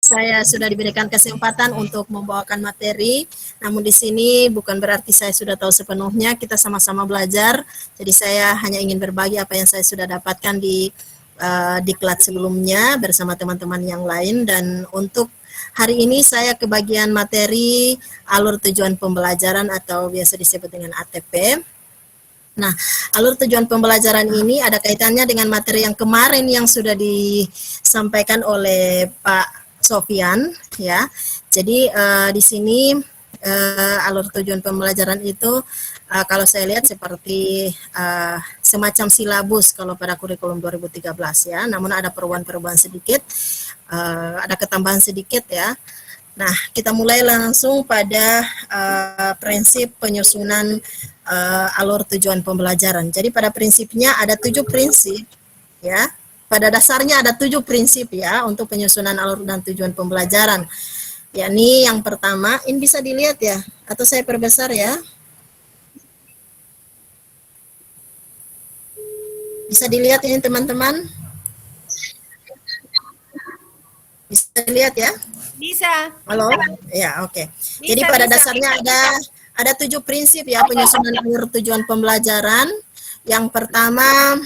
saya sudah diberikan kesempatan untuk membawakan materi. Namun di sini bukan berarti saya sudah tahu sepenuhnya, kita sama-sama belajar. Jadi saya hanya ingin berbagi apa yang saya sudah dapatkan di diklat sebelumnya bersama teman-teman yang lain. Dan untuk hari ini saya kebagian materi alur tujuan pembelajaran atau biasa disebut dengan ATP. Nah, alur tujuan pembelajaran ini ada kaitannya dengan materi yang kemarin yang sudah disampaikan oleh Pak Sofian, ya. Jadi di sini alur tujuan pembelajaran itu kalau saya lihat seperti semacam silabus kalau pada kurikulum 2013, ya. Namun ada perubahan-perubahan sedikit, ada ketambahan sedikit, ya. Nah, kita mulai langsung pada prinsip penyusunan alur tujuan pembelajaran. Jadi pada prinsipnya ada 7 prinsip, ya. Pada dasarnya ada 7 prinsip, ya, untuk penyusunan alur dan tujuan pembelajaran. Yakni yang pertama, ini bisa dilihat ya, atau saya perbesar ya. Bisa dilihat ini teman-teman? Bisa dilihat ya? Bisa. Halo? Ya, oke. Jadi pada dasarnya ada 7 prinsip ya penyusunan alur tujuan pembelajaran. Yang pertama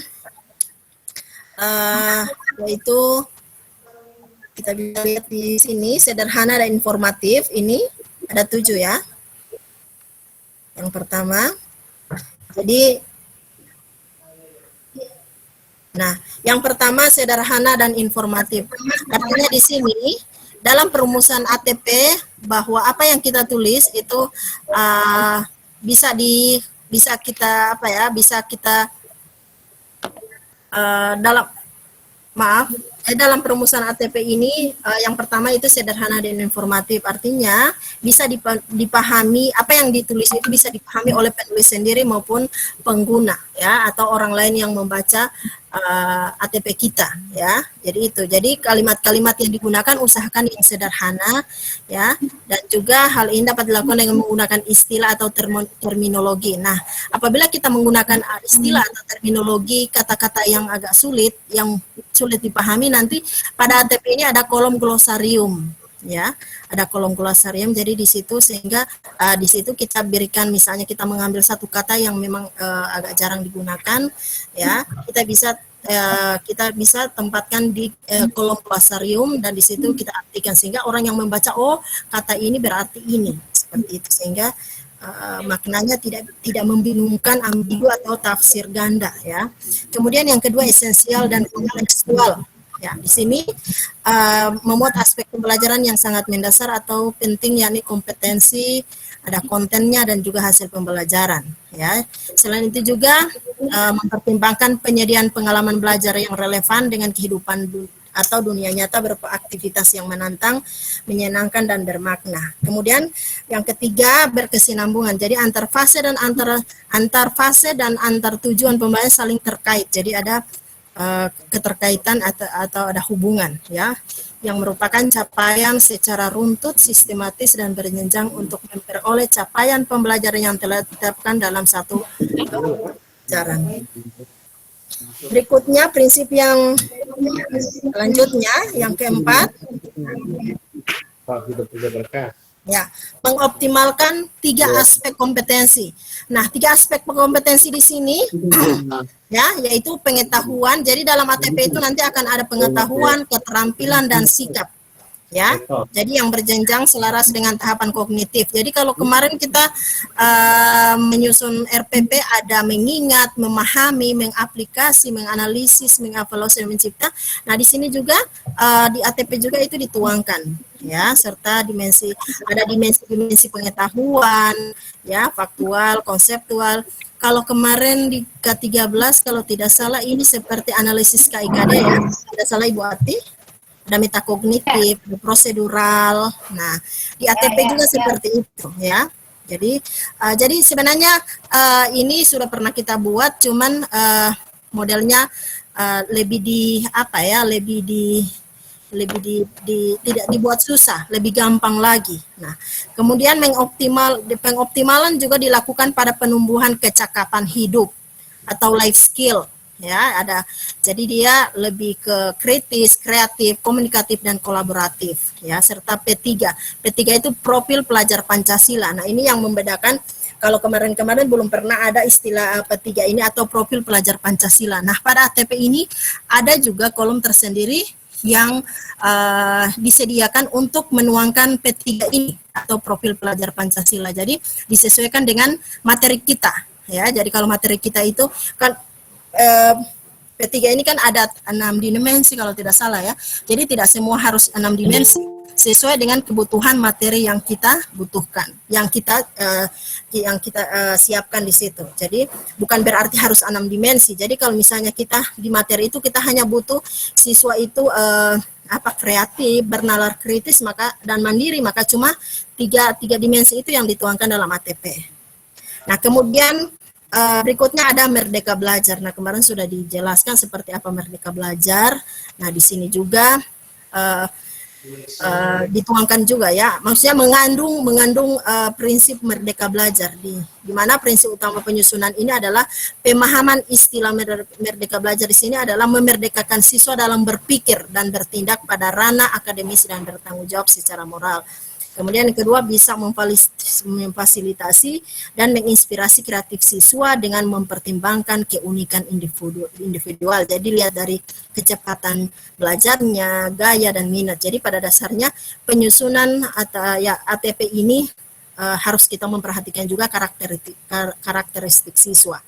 yaitu kita bisa lihat di sini sederhana dan informatif. Ini ada 7 ya. Yang pertama. Jadi yang pertama sederhana dan informatif. Artinya di sini dalam perumusan ATP bahwa apa yang kita tulis itu bisa kita dalam perumusan ATP ini yang pertama itu sederhana dan informatif. Artinya bisa dipahami, apa yang ditulis itu bisa dipahami oleh penulis sendiri maupun pengguna, ya, atau orang lain yang membaca ATP kita, ya. Jadi itu. Jadi kalimat-kalimat yang digunakan usahakan yang sederhana, ya, dan juga hal ini dapat dilakukan dengan menggunakan istilah atau terminologi. Nah, apabila kita menggunakan istilah atau terminologi kata-kata yang agak sulit, yang sulit dipahami, nanti pada ATP ini ada kolom glosarium, ya, ada kolom glosarium. Jadi di situ sehingga di situ kita berikan, misalnya kita mengambil satu kata yang memang agak jarang digunakan, ya, kita bisa tempatkan di kolom glosarium dan di situ kita artikan sehingga orang yang membaca, oh, kata ini berarti ini, seperti itu, sehingga maknanya tidak membingungkan, ambigu atau tafsir ganda, ya. Kemudian yang kedua esensial dan kontekstual. Ya, di sini memuat aspek pembelajaran yang sangat mendasar atau penting, yakni kompetensi, ada kontennya dan juga hasil pembelajaran, ya. Selain itu juga mempertimbangkan penyediaan pengalaman belajar yang relevan dengan kehidupan atau dunia nyata berupa aktivitas yang menantang, menyenangkan dan bermakna. Kemudian yang ketiga berkesinambungan. Jadi antar fase dan antar tujuan pembelajaran saling terkait. Jadi ada keterkaitan atau ada hubungan, ya, yang merupakan capaian secara runtut, sistematis dan berjenjang untuk memperoleh capaian pembelajaran yang telah ditetapkan dalam satu pelajaran. Berikutnya prinsip yang selanjutnya, yang keempat, ya, mengoptimalkan 3 aspek kompetensi. Nah, 3 aspek kompetensi di sini, ya, yaitu pengetahuan. Jadi dalam ATP itu nanti akan ada pengetahuan, keterampilan dan sikap, ya. Jadi yang berjenjang selaras dengan tahapan kognitif. Jadi kalau kemarin kita menyusun RPP ada mengingat, memahami, mengaplikasi, menganalisis, mengevaluasi, dan mencipta. Nah, di sini juga di ATP juga itu dituangkan, ya, serta ada dimensi tidak ya, faktual, konseptual. Kalau kemarin di K13 kalau tidak salah ini seperti analisis KIKD, ya, tidak salah Ibu Ati. Ada metakognitif, prosedural. Nah, di ATP juga seperti itu, ya. Jadi sebenarnya ini sudah pernah kita buat, cuman modelnya tidak dibuat susah, lebih gampang lagi. Nah, kemudian pengoptimalan juga dilakukan pada penumbuhan kecakapan hidup atau life skill, ya, ada. Jadi dia lebih ke kritis, kreatif, komunikatif dan kolaboratif, ya, serta P3. P3 itu profil pelajar Pancasila. Nah, ini yang membedakan. Kalau kemarin-kemarin belum pernah ada istilah P3 ini atau profil pelajar Pancasila. Nah, pada ATP ini ada juga kolom tersendiri yang disediakan untuk menuangkan P3 ini atau profil pelajar Pancasila. Jadi disesuaikan dengan materi kita, ya. Jadi kalau materi kita itu kan P3 ini kan ada 6 dimensi kalau tidak salah, ya. Jadi tidak semua harus 6 dimensi, sesuai dengan kebutuhan materi yang kita butuhkan, yang kita siapkan di situ. Jadi bukan berarti harus 6 dimensi. Jadi kalau misalnya kita di materi itu kita hanya butuh siswa itu kreatif, bernalar kritis, maka dan mandiri, maka cuma tiga dimensi itu yang dituangkan dalam ATP. Nah, kemudian berikutnya ada Merdeka Belajar. Nah, kemarin sudah dijelaskan seperti apa Merdeka Belajar. Nah, di sini juga dituangkan juga, ya, maksudnya mengandung prinsip Merdeka Belajar, di mana prinsip utama penyusunan ini adalah pemahaman istilah Merdeka Belajar di sini adalah memerdekakan siswa dalam berpikir dan bertindak pada ranah akademisi dan bertanggung jawab secara moral. Kemudian yang kedua, bisa memfasilitasi dan menginspirasi kreatif siswa dengan mempertimbangkan keunikan individual. Jadi lihat dari kecepatan belajarnya, gaya dan minat. Jadi pada dasarnya penyusunan atau ya ATP ini harus kita memperhatikan juga karakteristik siswa.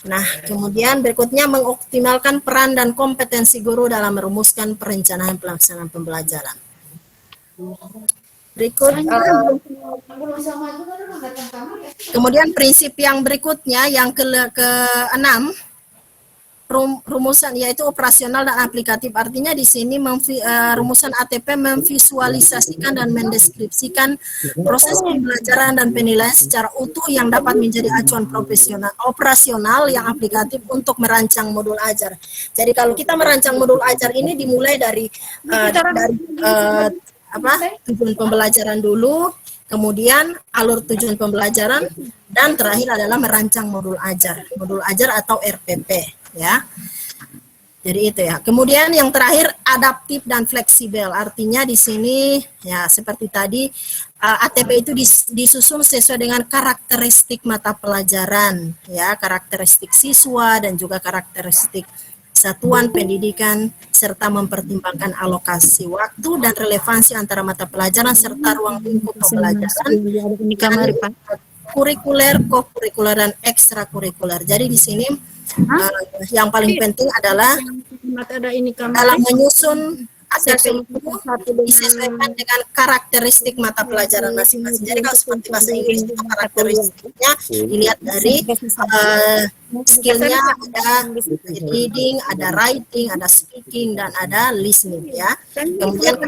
Nah, kemudian berikutnya mengoptimalkan peran dan kompetensi guru dalam merumuskan perencanaan pelaksanaan pembelajaran. Berikut, kemudian prinsip yang berikutnya, yang ke-6, rumusan, yaitu operasional dan aplikatif. Artinya di sini rumusan ATP memvisualisasikan dan mendeskripsikan proses pembelajaran dan penilaian secara utuh yang dapat menjadi acuan operasional yang aplikatif untuk merancang modul ajar. Jadi kalau kita merancang modul ajar ini dimulai dari tujuan pembelajaran dulu, kemudian alur tujuan pembelajaran, dan terakhir adalah merancang modul ajar atau RPP, ya. Jadi itu, ya. Kemudian yang terakhir adaptif dan fleksibel. Artinya di sini, ya, seperti tadi ATP itu disusun sesuai dengan karakteristik mata pelajaran, ya, karakteristik siswa dan juga karakteristik satuan pendidikan, serta mempertimbangkan alokasi waktu dan relevansi antara mata pelajaran serta ruang lingkup pembelajaran, kurikuler, kokurikuler, dan ekstrakurikuler. Jadi di sini yang paling penting adalah dalam menyusun ATP itu disesuaikan dengan karakteristik mata pelajaran masing-masing. Jadi kalau seperti bahasa Inggris itu karakteristiknya dilihat dari skillnya, ada reading, ada writing, ada speaking, dan ada listening, ya. Kemudian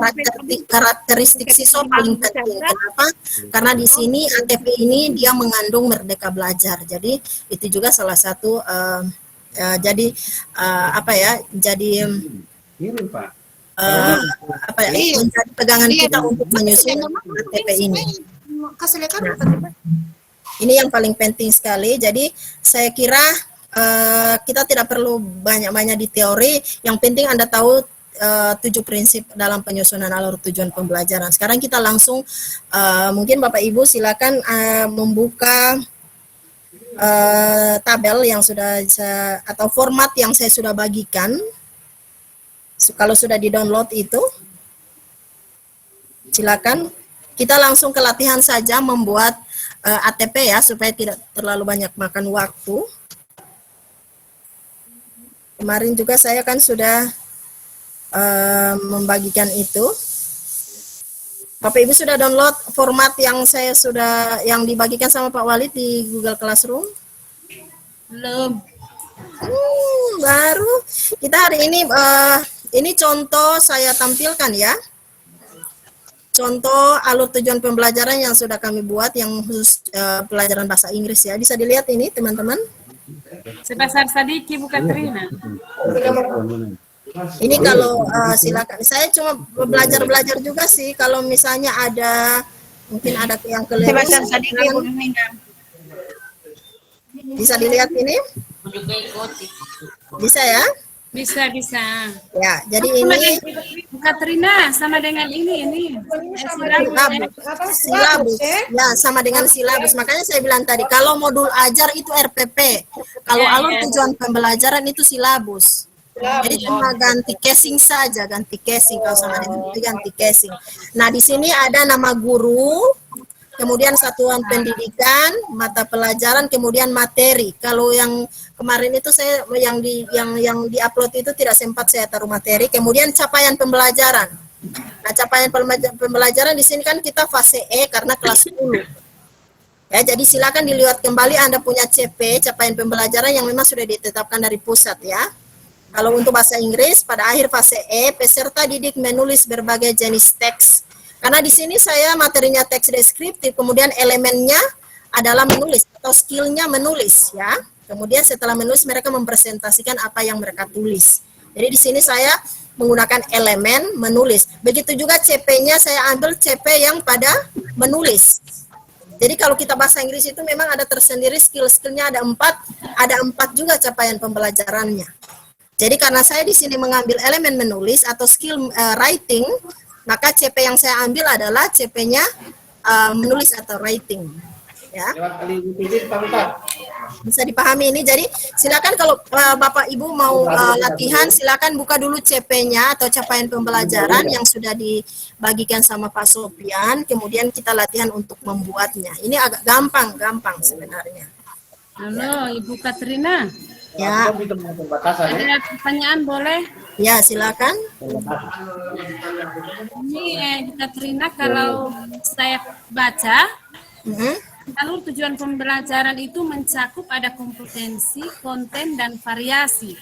karakteristik siswa paling penting. Kenapa? Karena di sini ATP ini dia mengandung Merdeka Belajar. Jadi itu juga salah satu jadi menjadi pegangan kita untuk menyusun ATP ini. Nah, ini yang paling penting sekali. Jadi saya kira kita tidak perlu banyak-banyak di teori. Yang penting Anda tahu 7 prinsip dalam penyusunan alur tujuan pembelajaran. Sekarang kita langsung mungkin Bapak Ibu silakan membuka tabel yang sudah atau format yang saya sudah bagikan. Kalau sudah di-download itu, silakan. Kita langsung ke latihan saja membuat ATP, ya, supaya tidak terlalu banyak makan waktu. Kemarin juga saya kan sudah membagikan itu. Bapak Ibu sudah download format yang dibagikan sama Pak Walid di Google Classroom? Belum. Baru. Kita hari ini contoh saya tampilkan, ya. Contoh alur tujuan pembelajaran yang sudah kami buat yang khusus pelajaran bahasa Inggris, ya. Bisa dilihat ini, teman-teman. Sebesar Sadiki bukan Trina. Ini kalau silakan. Saya cuma belajar juga sih. Kalau misalnya mungkin ada yang keliru. Sebesar Sadiki bukan. Bisa dilihat ini. Bisa ya? Bisa. Ya, jadi Sama ini dengan Bu Katrina, sama dengan ini. silabus. Ya, sama dengan silabus. Makanya saya bilang tadi, kalau modul ajar itu RPP. Kalau Ya, alur ya. tujuan pembelajaran itu silabus. Jadi cuma ganti casing saja, ganti casing. Kalau sama dengan itu ganti casing. Nah, di sini ada nama guru, kemudian satuan pendidikan, mata pelajaran, kemudian materi. Kalau yang kemarin itu saya yang diupload itu tidak sempat saya taruh materi. Kemudian capaian pembelajaran. Nah, capaian pembelajaran di sini kan kita fase E karena kelas 10. Ya, jadi silakan dilihat kembali Anda punya CP, capaian pembelajaran yang memang sudah ditetapkan dari pusat ya. Kalau untuk bahasa Inggris, pada akhir fase E, peserta didik menulis berbagai jenis teks. Karena di sini saya materinya teks deskriptif, kemudian elemennya adalah menulis atau skillnya menulis ya. Kemudian setelah menulis mereka mempresentasikan apa yang mereka tulis. Jadi di sini saya menggunakan elemen menulis. Begitu juga CP-nya saya ambil CP yang pada menulis. Jadi kalau kita bahasa Inggris itu memang ada tersendiri skill-skillnya ada 4 juga capaian pembelajarannya. Jadi karena saya di sini mengambil elemen menulis atau skill writing, maka CP yang saya ambil adalah CP-nya menulis atau writing. Ya. Bisa dipahami ini. Jadi silakan kalau Bapak Ibu mau latihan, silakan buka dulu CP-nya atau capaian pembelajaran yang sudah dibagikan sama Pak Sofian. Kemudian kita latihan untuk membuatnya. Ini agak gampang sebenarnya. Halo, Ibu Katrina. Ya. Ada pertanyaan boleh? Ya, silakan. Ini Ibu Katrina, kalau saya baca, Mhm. alur tujuan pembelajaran itu mencakup ada kompetensi, konten, dan variasi.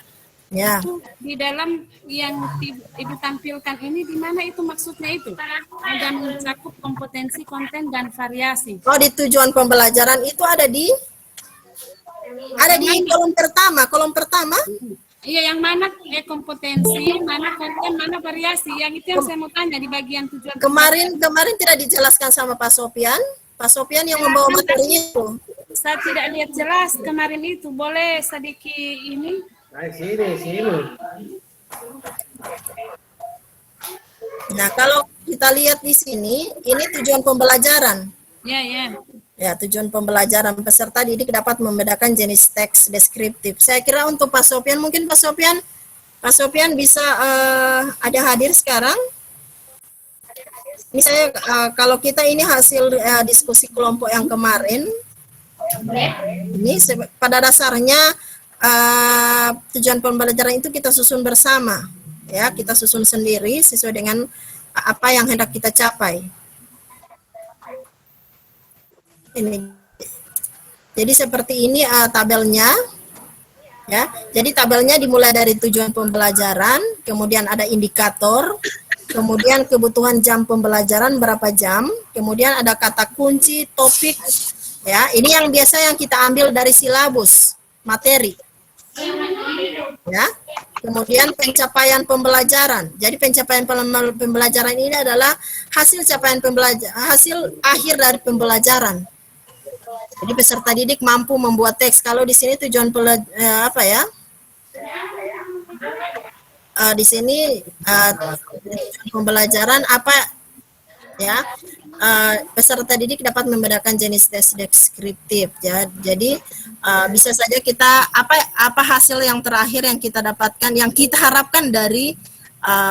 Ya. Itu di dalam yang Ibu tampilkan ini, di mana itu maksudnya itu? Ada mencakup kompetensi, konten, dan variasi. Oh, di tujuan pembelajaran itu ada di kolom pertama. Iya, yang mana kompetensi, mana konten, mana variasi. Yang itu yang saya mau tanya di bagian tujuan. Kemarin tidak dijelaskan sama Pak Sofian. Pak Sofian yang membawa materinya itu. Saya tidak lihat jelas kemarin itu. Boleh sedikit ini? Sini. Nah, kalau kita lihat di sini, ini tujuan pembelajaran. Ya. Ya, tujuan pembelajaran peserta didik dapat membedakan jenis teks deskriptif. Saya kira untuk Pak Sofian, mungkin Pak Sofian bisa ada hadir sekarang. Ini saya kalau kita ini hasil diskusi kelompok yang kemarin. Ini pada dasarnya tujuan pembelajaran itu kita susun bersama. Ya, kita susun sendiri sesuai dengan apa yang hendak kita capai. Ini. Jadi seperti ini tabelnya. Ya. Jadi tabelnya dimulai dari tujuan pembelajaran, kemudian ada indikator, kemudian kebutuhan jam pembelajaran berapa jam, kemudian ada kata kunci, topik. Ya, ini yang biasa yang kita ambil dari silabus, materi. Ya. Kemudian pencapaian pembelajaran. Jadi pencapaian pembelajaran ini adalah hasil akhir dari pembelajaran. Jadi peserta didik mampu membuat teks. Kalau di sini tujuan di sini pembelajaran apa ya? Peserta didik dapat membedakan jenis tes deskriptif ya. Jadi bisa saja kita apa hasil yang terakhir yang kita dapatkan, yang kita harapkan dari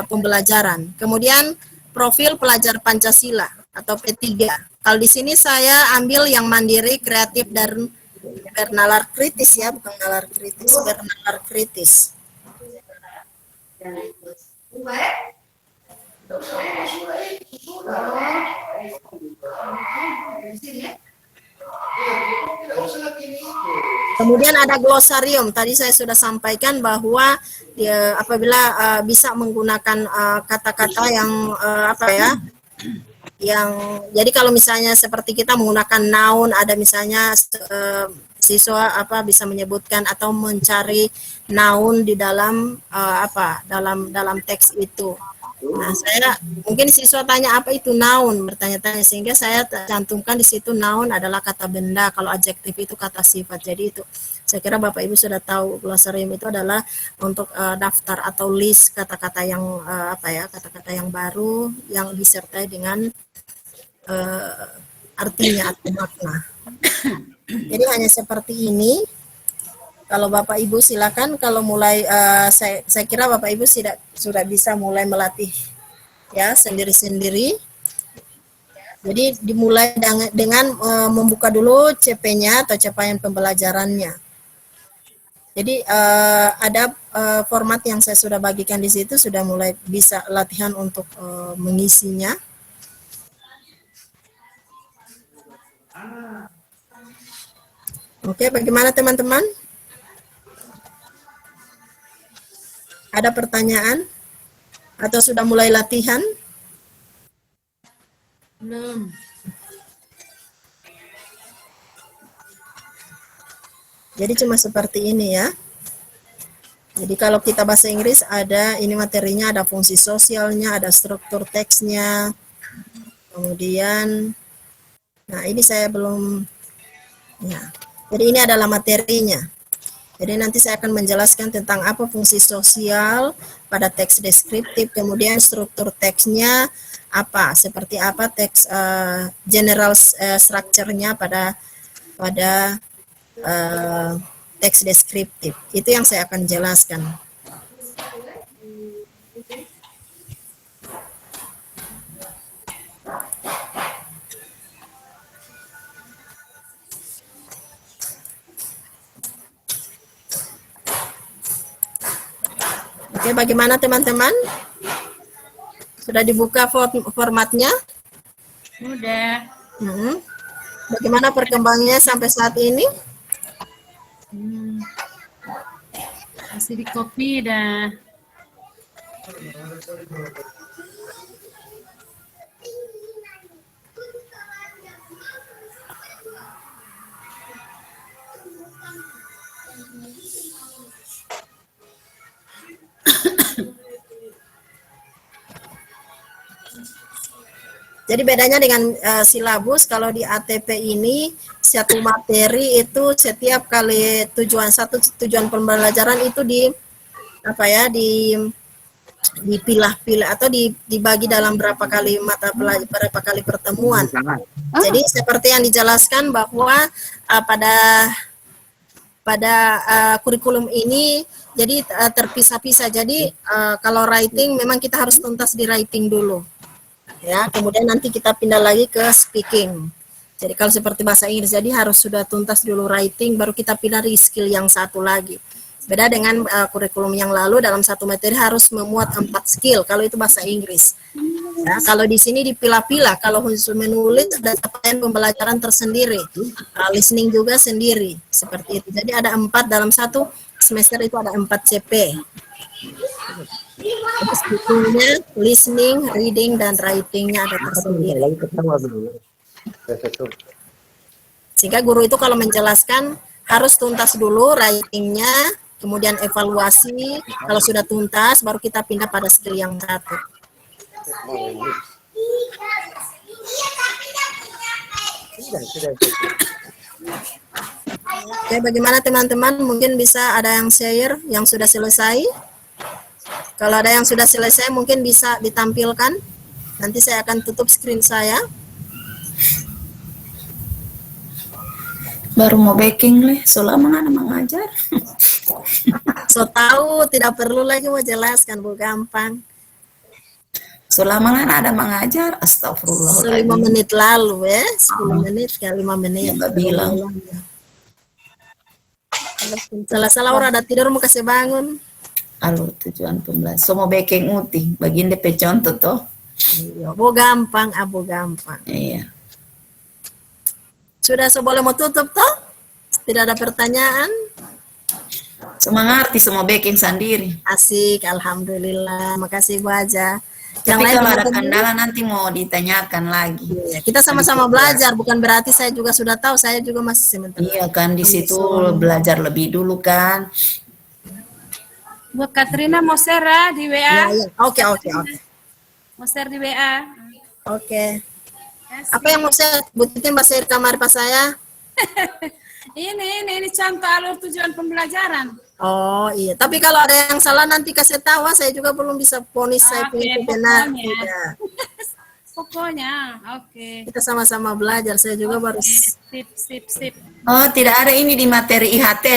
pembelajaran. Kemudian profil pelajar Pancasila atau P3. Kalau di sini saya ambil yang mandiri, kreatif, dan bernalar kritis ya, bukan nalar kritis, bernalar kritis. Kemudian ada glosarium. Tadi saya sudah sampaikan bahwa apabila bisa menggunakan kata-kata yang jadi kalau misalnya seperti kita menggunakan noun, ada misalnya siswa bisa menyebutkan atau mencari noun di dalam dalam teks itu. Nah, saya mungkin siswa tanya apa itu noun, bertanya-tanya, sehingga saya cantumkan di situ noun adalah kata benda, kalau adjektif itu kata sifat. Jadi itu saya kira Bapak Ibu sudah tahu glossarium itu adalah untuk daftar atau list kata-kata yang kata-kata yang baru yang disertai dengan artinya atau makna. Jadi hanya seperti ini. Kalau Bapak Ibu silakan, kalau mulai saya kira Bapak Ibu sudah bisa mulai melatih ya sendiri-sendiri. Jadi dimulai dengan membuka dulu CP-nya atau capaian pembelajarannya. Jadi ada format yang saya sudah bagikan di situ, sudah mulai bisa latihan untuk mengisinya. Oke, bagaimana teman-teman? Ada pertanyaan? Atau sudah mulai latihan? Belum. Jadi cuma seperti ini ya. Jadi kalau kita bahasa Inggris ada ini materinya, ada fungsi sosialnya, ada struktur teksnya. Kemudian, nah ini saya belum, ya. Jadi ini adalah materinya. Jadi nanti saya akan menjelaskan tentang apa fungsi sosial pada teks deskriptif, kemudian struktur teksnya apa, seperti apa teks general structure-nya pada teks deskriptif. Itu yang saya akan jelaskan. Oke, bagaimana teman-teman? Sudah dibuka formatnya? Udah. Bagaimana perkembangannya sampai saat ini? Masih di copy dah. Jadi bedanya dengan silabus, kalau di ATP ini satu materi itu setiap kali tujuan pembelajaran itu dipilah-pilah atau dibagi dalam berapa kali mata pelajaran, berapa kali pertemuan. Jadi seperti yang dijelaskan bahwa pada kurikulum ini jadi terpisah-pisah. Jadi kalau writing memang kita harus tuntas di writing dulu. Ya, kemudian nanti kita pindah lagi ke speaking. Jadi kalau seperti bahasa Inggris, jadi harus sudah tuntas dulu writing, baru kita pindah di skill yang satu lagi. Beda dengan kurikulum yang lalu, dalam satu materi harus memuat 4 skill, kalau itu bahasa Inggris. Ya, kalau di sini dipilah-pilah, kalau khusus menulis ada capaian pembelajaran tersendiri, listening juga sendiri, seperti itu. Jadi ada 4 dalam satu semester itu ada 4 CP. Speakingnya, listening, reading, dan writingnya ada tersendiri. Sehingga guru itu kalau menjelaskan harus tuntas dulu writingnya, kemudian evaluasi. Kalau sudah tuntas, baru kita pindah pada skill yang satu. Oke, bagaimana teman-teman? Mungkin bisa ada yang share yang sudah selesai. Kalau ada yang sudah selesai mungkin bisa ditampilkan. Nanti saya akan tutup screen saya. Baru mau baking leh, selama mana mengajar. So tahu, tidak perlu lagi mau jelaskan, Bu, gampang. Selama kan ada mengajar, astagfirullah. 5 menit lalu ya, 10 menit ke 5 menit. Ya, bilang. Salah-salah orang ada tidur mau kasih bangun. Halo, tujuan pembelajaran. So mau baking uti, bagian DP contoh toh. Iya, Bu, gampang, Abu gampang. Iya. Sudah boleh mau tutup toh? Tidak ada pertanyaan? Semangat semua baking sendiri. Asik, alhamdulillah. Makasih Bu Aja. Yang Tapi lain kalau ada teman-teman? kendala nanti mau ditanyakan lagi. Iya, kita sama-sama belajar, bukan berarti saya juga sudah tahu, saya juga masih sementara. Iya kan di situ belajar lebih dulu kan. Buat Katrina mau share di WA. Ya, ya. Oke. Mau share di WA. Oke. Kasih. Apa yang mau saya sebutin bahasa kamar pas saya? Ini contoh alur tujuan pembelajaran. Oh iya, tapi kalau ada yang salah nanti kasih tahu, saya juga belum bisa vonis saya Oke, punya itu benar. pokoknya. Tidak. Pokoknya, oke. Kita sama-sama belajar, saya juga baru Sip. Oh, tidak ada ini di materi IHT.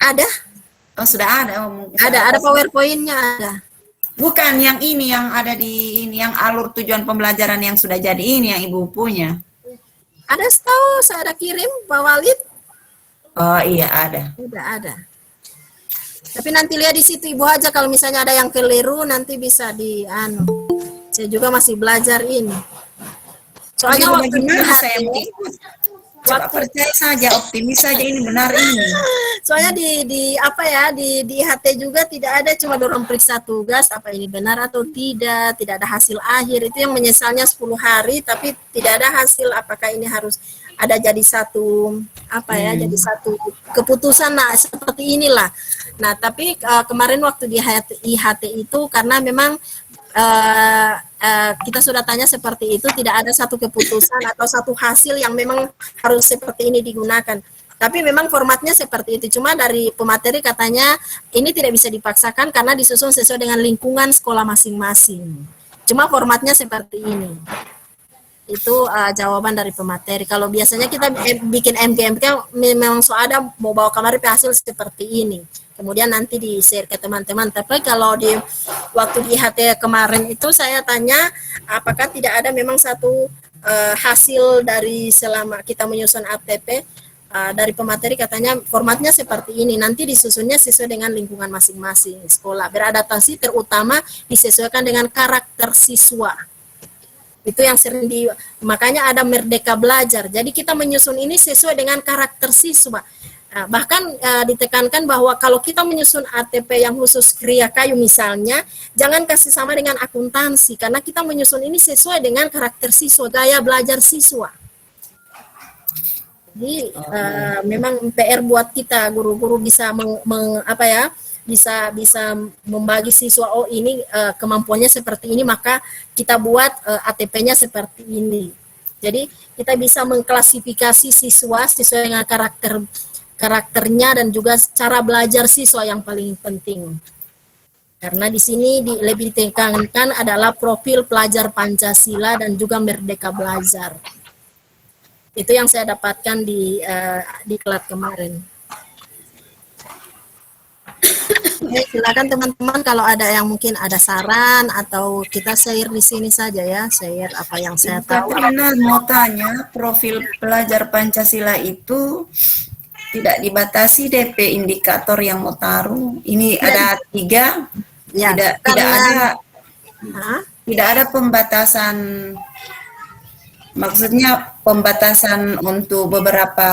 ada, Oh, sudah ada. Oh, mungkin ada PowerPoint-nya ada. Bukan yang ini yang ada di ini yang alur tujuan pembelajaran yang sudah jadi ini yang Ibu punya. Ada tahu saya ada kirim Pak Walid, Oh, iya ada. ada. Tapi nanti lihat di situ Ibu aja kalau misalnya ada yang keliru nanti bisa Saya juga masih belajar ini. Soalnya Tapi waktu di bagaimana saya HT, mau ikut? Coba percaya saja, optimis saja ini benar ini. soalnya di apa ya di IHT juga tidak ada, cuma dorong periksa tugas apa ini benar atau tidak ada hasil akhir. Itu yang menyesalnya 10 hari tapi tidak ada hasil, apakah ini harus ada jadi satu apa ya jadi satu keputusan. Nah seperti inilah. Nah tapi kemarin waktu di IHT itu karena memang kita sudah tanya seperti itu, tidak ada satu keputusan atau satu hasil yang memang harus seperti ini digunakan. Tapi memang formatnya seperti itu. Cuma dari pemateri katanya ini tidak bisa dipaksakan karena disusun sesuai dengan lingkungan sekolah masing-masing. Cuma formatnya seperti ini. Itu jawaban dari pemateri. Kalau biasanya kita bikin MGMK memang ada mau bawa kamar hasil seperti ini. Kemudian nanti di-share ke teman-teman. Tapi kalau di waktu di IHT kemarin itu saya tanya apakah tidak ada memang satu hasil dari selama kita menyusun ATP. Dari pemateri katanya formatnya seperti ini, nanti disusunnya sesuai dengan lingkungan masing-masing sekolah. Beradaptasi terutama disesuaikan dengan karakter siswa. Itu yang sering makanya ada Merdeka Belajar. Jadi kita menyusun ini sesuai dengan karakter siswa. Bahkan ditekankan bahwa kalau kita menyusun ATP yang khusus Kria Kayu misalnya, jangan kasih sama dengan akuntansi, karena kita menyusun ini sesuai dengan karakter siswa, gaya belajar siswa. Jadi memang PR buat kita guru-guru bisa bisa membagi siswa, oh ini kemampuannya seperti ini, maka kita buat ATP-nya seperti ini. Jadi kita bisa mengklasifikasi siswa sesuai dengan karakternya dan juga cara belajar siswa yang paling penting. Karena di sini lebih ditekankan adalah profil pelajar Pancasila dan juga Merdeka Belajar. Itu yang saya dapatkan di kelas kemarin. Oke, silakan teman-teman kalau ada yang mungkin ada saran atau kita share di sini saja ya, share apa yang saya tahu. Katrina mau tanya, profil pelajar Pancasila itu tidak dibatasi DP indikator yang mau taruh. Ini ada 3, ya, tidak ada pembatasan. Maksudnya pembatasan untuk beberapa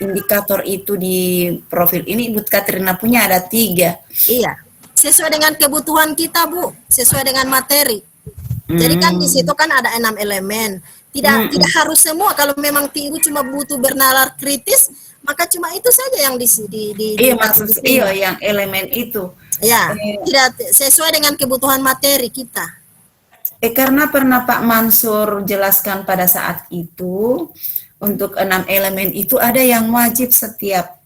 indikator itu di profil ini. Ibu Katrina punya ada 3. Iya, sesuai dengan kebutuhan kita Bu, sesuai dengan materi. Jadi kan di situ kan ada 6 elemen. Tidak harus semua. Kalau memang Ibu cuma butuh bernalar kritis, maka cuma itu saja yang Iya, yang elemen itu. Ya, tidak sesuai dengan kebutuhan materi kita. Karena pernah Pak Mansur jelaskan pada saat itu, untuk 6 elemen itu ada yang wajib setiap.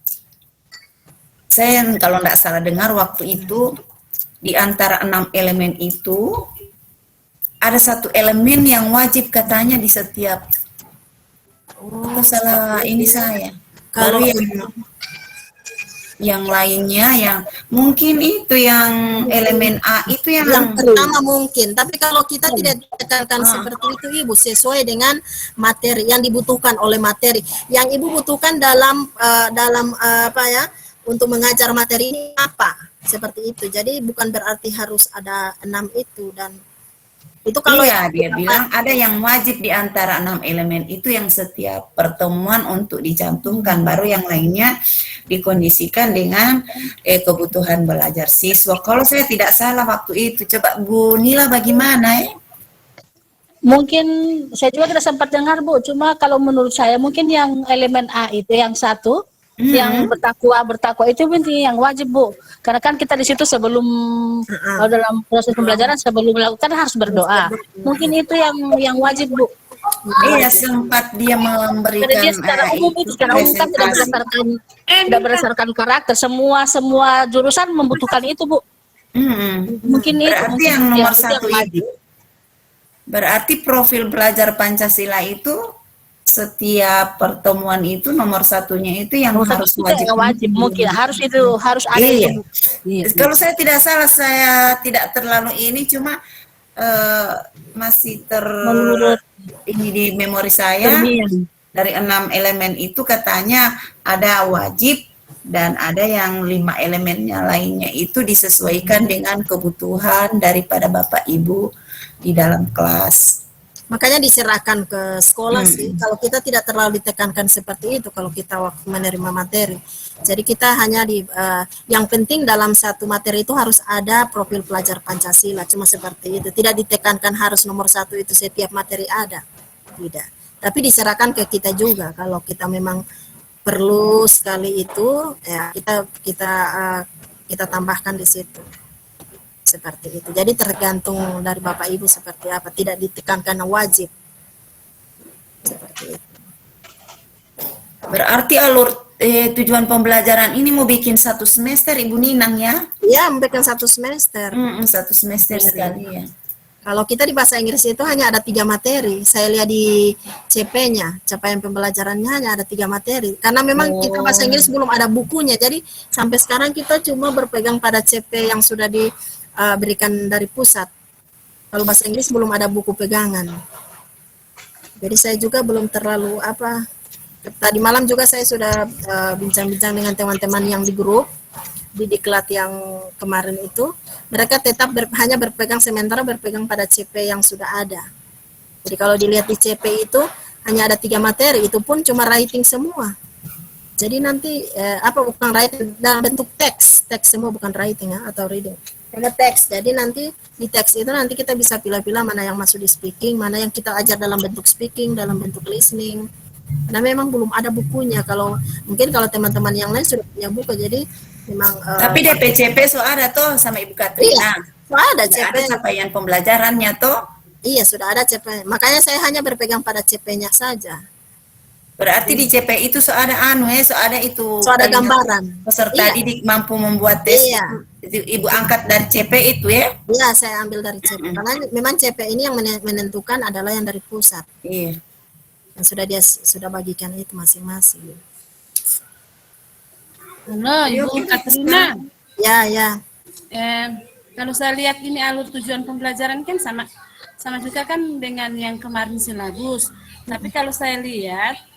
Saya kalau tidak salah dengar waktu itu, di antara 6 elemen itu, ada 1 elemen yang wajib katanya di setiap. Atau salah ini saya. Kalau yang lainnya yang mungkin itu yang elemen A itu yang pertama mungkin, tapi kalau kita tidak ditekankan seperti itu Ibu, sesuai dengan materi yang dibutuhkan oleh materi yang Ibu butuhkan dalam untuk mengajar materi ini apa, seperti itu. Jadi bukan berarti harus ada 6 itu, dan itu kalau dia bilang ada yang wajib di antara 6 elemen itu yang setiap pertemuan untuk dicantumkan, baru yang lainnya dikondisikan dengan kebutuhan belajar siswa. Kalau saya tidak salah waktu itu, coba Bu Nila bagaimana ya? Mungkin saya juga tidak sempat dengar Bu, cuma kalau menurut saya mungkin yang elemen A itu yang 1 yang bertakwa itu penting, yang wajib Bu. Karena kan kita di situ sebelum dalam proses pembelajaran sebelum melakukan harus berdoa. Mungkin itu yang wajib Bu. Iya, sempat dia Karena memberikan dia secara umum itu secara umum kan tidak berdasarkan karakter. Semua jurusan membutuhkan itu Bu. Mungkin itu Berarti mungkin yang nomor itu satu yang wajib. itu, berarti profil belajar Pancasila itu setiap pertemuan itu nomor satunya itu yang Nomor satu harus itu wajib. yang wajib mungkin harus ada Iya. itu Bu. Iya. Kalau saya tidak salah, saya tidak terlalu ini, cuma masih Menurut ini di memori saya Termian. dari 6 elemen itu katanya ada wajib dan ada yang 5 elemennya lainnya itu disesuaikan dengan kebutuhan daripada Bapak Ibu di dalam kelas. Makanya diserahkan ke sekolah sih. Kalau kita tidak terlalu ditekankan seperti itu kalau kita waktu menerima materi. Jadi kita hanya yang penting dalam satu materi itu harus ada profil pelajar Pancasila, cuma seperti itu. Tidak ditekankan harus nomor 1 itu setiap materi ada. Tidak. Tapi diserahkan ke kita juga kalau kita memang perlu sekali itu, ya kita tambahkan di situ. Seperti itu. Jadi tergantung dari Bapak Ibu seperti apa, tidak ditekankan wajib. Seperti itu. Berarti alur tujuan pembelajaran ini mau bikin 1 semester Ibu Ninang ya? Ya, memberikan 1 semester. 1 semester sekali ya. Kalau kita di bahasa Inggris itu hanya ada 3 materi. Saya lihat di CP-nya, capaian pembelajarannya hanya ada 3 materi. Karena memang kita bahasa Inggris belum ada bukunya. Jadi sampai sekarang kita cuma berpegang pada CP yang sudah diberikan dari pusat. Kalau bahasa Inggris belum ada buku pegangan. Jadi saya juga belum terlalu tadi malam juga saya sudah bincang-bincang dengan teman-teman yang di grup di diklat yang kemarin itu, mereka tetap hanya berpegang sementara berpegang pada CP yang sudah ada. Jadi kalau dilihat di CP itu hanya ada 3 materi, itu pun cuma writing semua. Jadi nanti bukan writing dalam bentuk teks semua, bukan writing atau reading. Hanya teks. Jadi nanti di teks itu nanti kita bisa pilih-pilih mana yang masuk di speaking, mana yang kita ajar dalam bentuk speaking, dalam bentuk listening. Nah memang belum ada bukunya. Mungkin kalau teman-teman yang lain sudah punya buku, jadi memang. Tapi DPCP so ada tuh sama Ibu Katrina. Iya, ada CP. CP. Ada capaian pembelajarannya tuh. Iya sudah ada CP. Makanya saya hanya berpegang pada CP-nya saja. Berarti di CP itu so ada so ada itu. So ada gambaran. Peserta didik mampu membuat tes. Iya. Itu Ibu angkat dari CP itu ya? Iya, saya ambil dari CP. Karena memang CP ini yang menentukan adalah yang dari pusat. Iya. Yang sudah bagikan itu masing-masing. Halo, Ibu Katrina. Ya. Kalau saya lihat ini alur tujuan pembelajaran kan sama juga kan dengan yang kemarin silabus. Tapi kalau saya lihat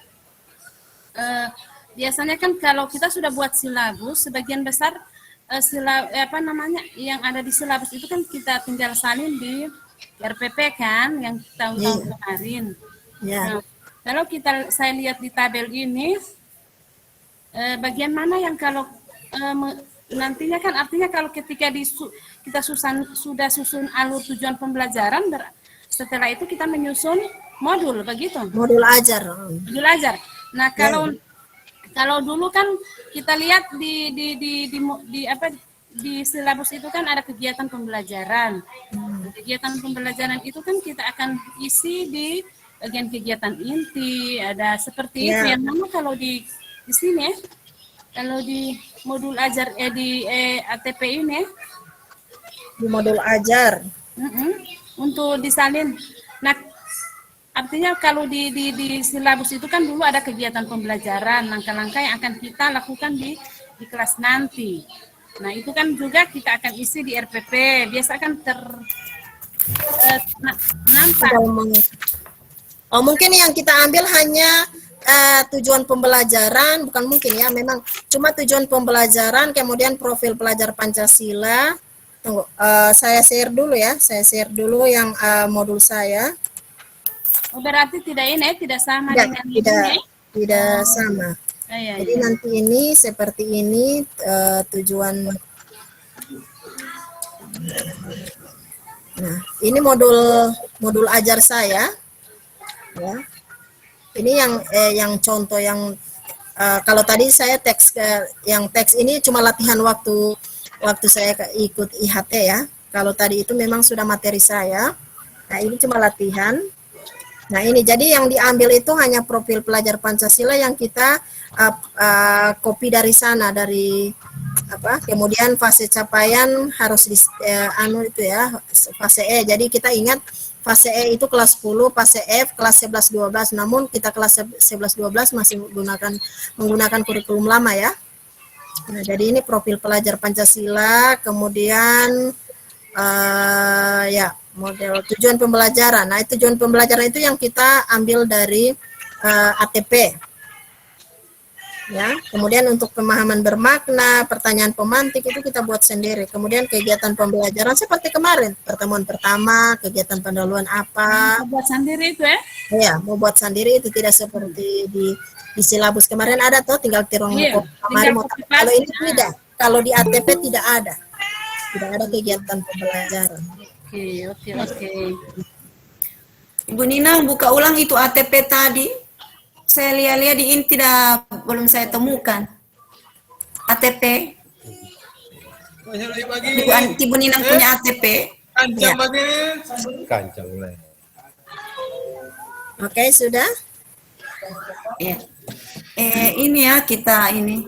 biasanya kan kalau kita sudah buat silabus, sebagian besar yang ada di silabus itu kan kita tinggal salin di RPP kan yang tahun kemarin. Ya. Nah, kalau saya lihat di tabel ini, bagian mana yang kalau nantinya kan artinya kalau ketika kita sudah susun alur tujuan pembelajaran, setelah itu kita menyusun modul, begitu? Modul ajar. Modul ajar. Nah kalau dulu kan kita lihat di silabus itu kan ada kegiatan pembelajaran. Kegiatan pembelajaran itu kan kita akan isi di bagian kegiatan inti, ada seperti itu. Yang mana kalau di sini kalau di modul ajar di ATP ini di modul ajar untuk disalin. Nah, artinya kalau di silabus itu kan dulu ada kegiatan pembelajaran, langkah-langkah yang akan kita lakukan di kelas nanti. Nah, itu kan juga kita akan isi di RPP. Biasa kan nampak. Mungkin yang kita ambil hanya tujuan pembelajaran, bukan mungkin ya, memang cuma tujuan pembelajaran, kemudian profil pelajar Pancasila. Tunggu, saya share dulu ya, yang modul saya. Berarti tidak sama dengan ini? Tidak sama. Jadi nanti ini seperti ini tujuan. Nah, ini modul ajar saya. Ya. Ini yang contoh yang kalau tadi saya teks yang teks ini cuma latihan waktu saya ikut IHT ya. Kalau tadi itu memang sudah materi saya. Nah, ini cuma latihan. Nah, ini jadi yang diambil itu hanya profil pelajar Pancasila yang kita copy dari sana, dari apa? Kemudian fase capaian harus di itu ya, fase E. Jadi kita ingat fase E itu kelas 10, fase F kelas 11 12. Namun kita kelas 11 12 masih menggunakan kurikulum lama ya. Nah, jadi ini profil pelajar Pancasila, kemudian ya model tujuan pembelajaran. Nah, tujuan pembelajaran itu yang kita ambil dari ATP. Ya, kemudian untuk pemahaman bermakna, pertanyaan pemantik itu kita buat sendiri. Kemudian kegiatan pembelajaran seperti kemarin, pertemuan pertama, kegiatan pendahuluan apa. Buat sendiri itu ya? Ya, mau buat sendiri itu tidak seperti di silabus kemarin ada tuh, tinggal tirong kemarin. Kalau ini tidak, kalau di ATP tidak ada kegiatan pembelajaran. Oke. Ibu Nina buka ulang itu ATP tadi. Saya lihat-lihat di ini belum saya temukan. ATP. Ibu Nina punya ATP. Ya. Kancang lah. Oke, sudah. Ya. Ini ya kita ini.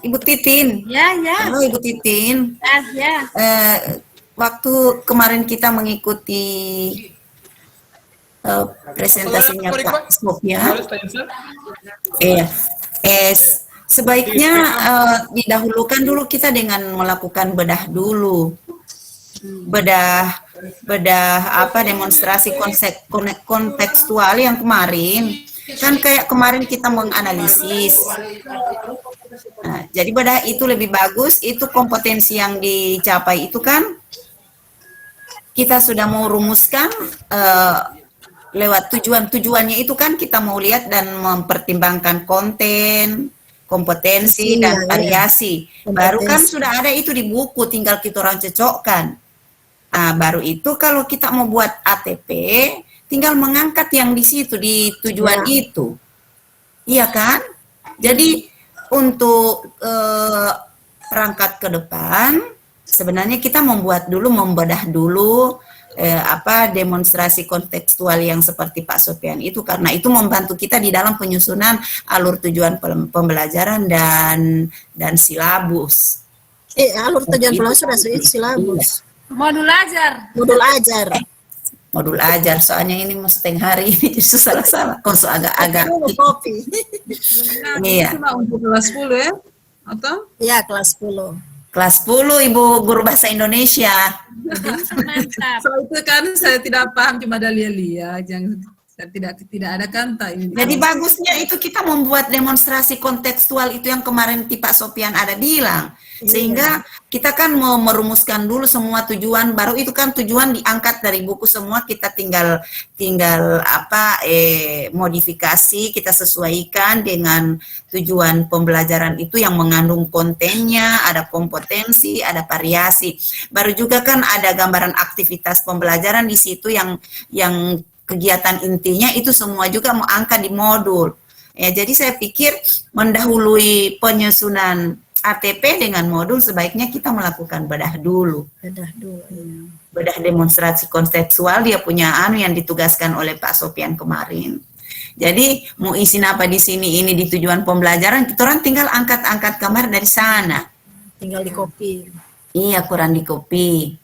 Ibu Titin. Ya. Halo Ibu Titin. Ya. Waktu kemarin kita mengikuti presentasinya Pak Sofyan. Iya. Sebaiknya didahulukan dulu kita dengan melakukan bedah dulu. Bedah apa demonstrasi kontekstual yang kemarin. Kan kayak kemarin kita menganalisis. Nah, jadi bedah itu lebih bagus, itu kompetensi yang dicapai itu kan kita sudah mau rumuskan lewat tujuannya itu kan kita mau lihat dan mempertimbangkan konten, kompetensi dan variasi. Baru kan sudah ada itu di buku, tinggal kita orang cocokkan. Nah, baru itu kalau kita mau buat ATP, tinggal mengangkat yang di situ di tujuan itu. Iya kan? Jadi untuk perangkat ke depan sebenarnya kita membedah dulu demonstrasi kontekstual yang seperti Pak Sofyan itu, karena itu membantu kita di dalam penyusunan alur tujuan pembelajaran dan silabus. Alur tujuan pembelajaran sudah silabus. Modul ajar. Modul ajar, soalnya ini mau setengah hari ini justru salah-salah. Konsol agak-agak. Kopi. Iya. Cuma untuk kelas 10 ya? Atau? Ya, kelas 10. Kelas 10 Ibu Guru Bahasa Indonesia. Mantap. Soal itu kan saya tidak paham, cuma ada lia-lia, saya tidak ada kanta ini. Jadi bagusnya itu kita membuat demonstrasi kontekstual itu yang kemarin Pak Sofyan ada bilang. Sehingga kita kan mau merumuskan dulu semua tujuan, baru itu kan tujuan diangkat dari buku semua, kita tinggal modifikasi, kita sesuaikan dengan tujuan pembelajaran itu yang mengandung kontennya, ada kompetensi, ada variasi. Baru juga kan ada gambaran aktivitas pembelajaran di situ yang kegiatan intinya itu semua juga mau angkat di modul. Ya, jadi saya pikir mendahului penyusunan ATP dengan modul sebaiknya kita melakukan bedah dulu. Bedah demonstrasi kontekstual dia punya yang ditugaskan oleh Pak Sofyan kemarin. Jadi mau isi apa di sini ini di tujuan pembelajaran, kita orang tinggal angkat-angkat kamar dari sana. Tinggal di copy. Iya, kurang di copy.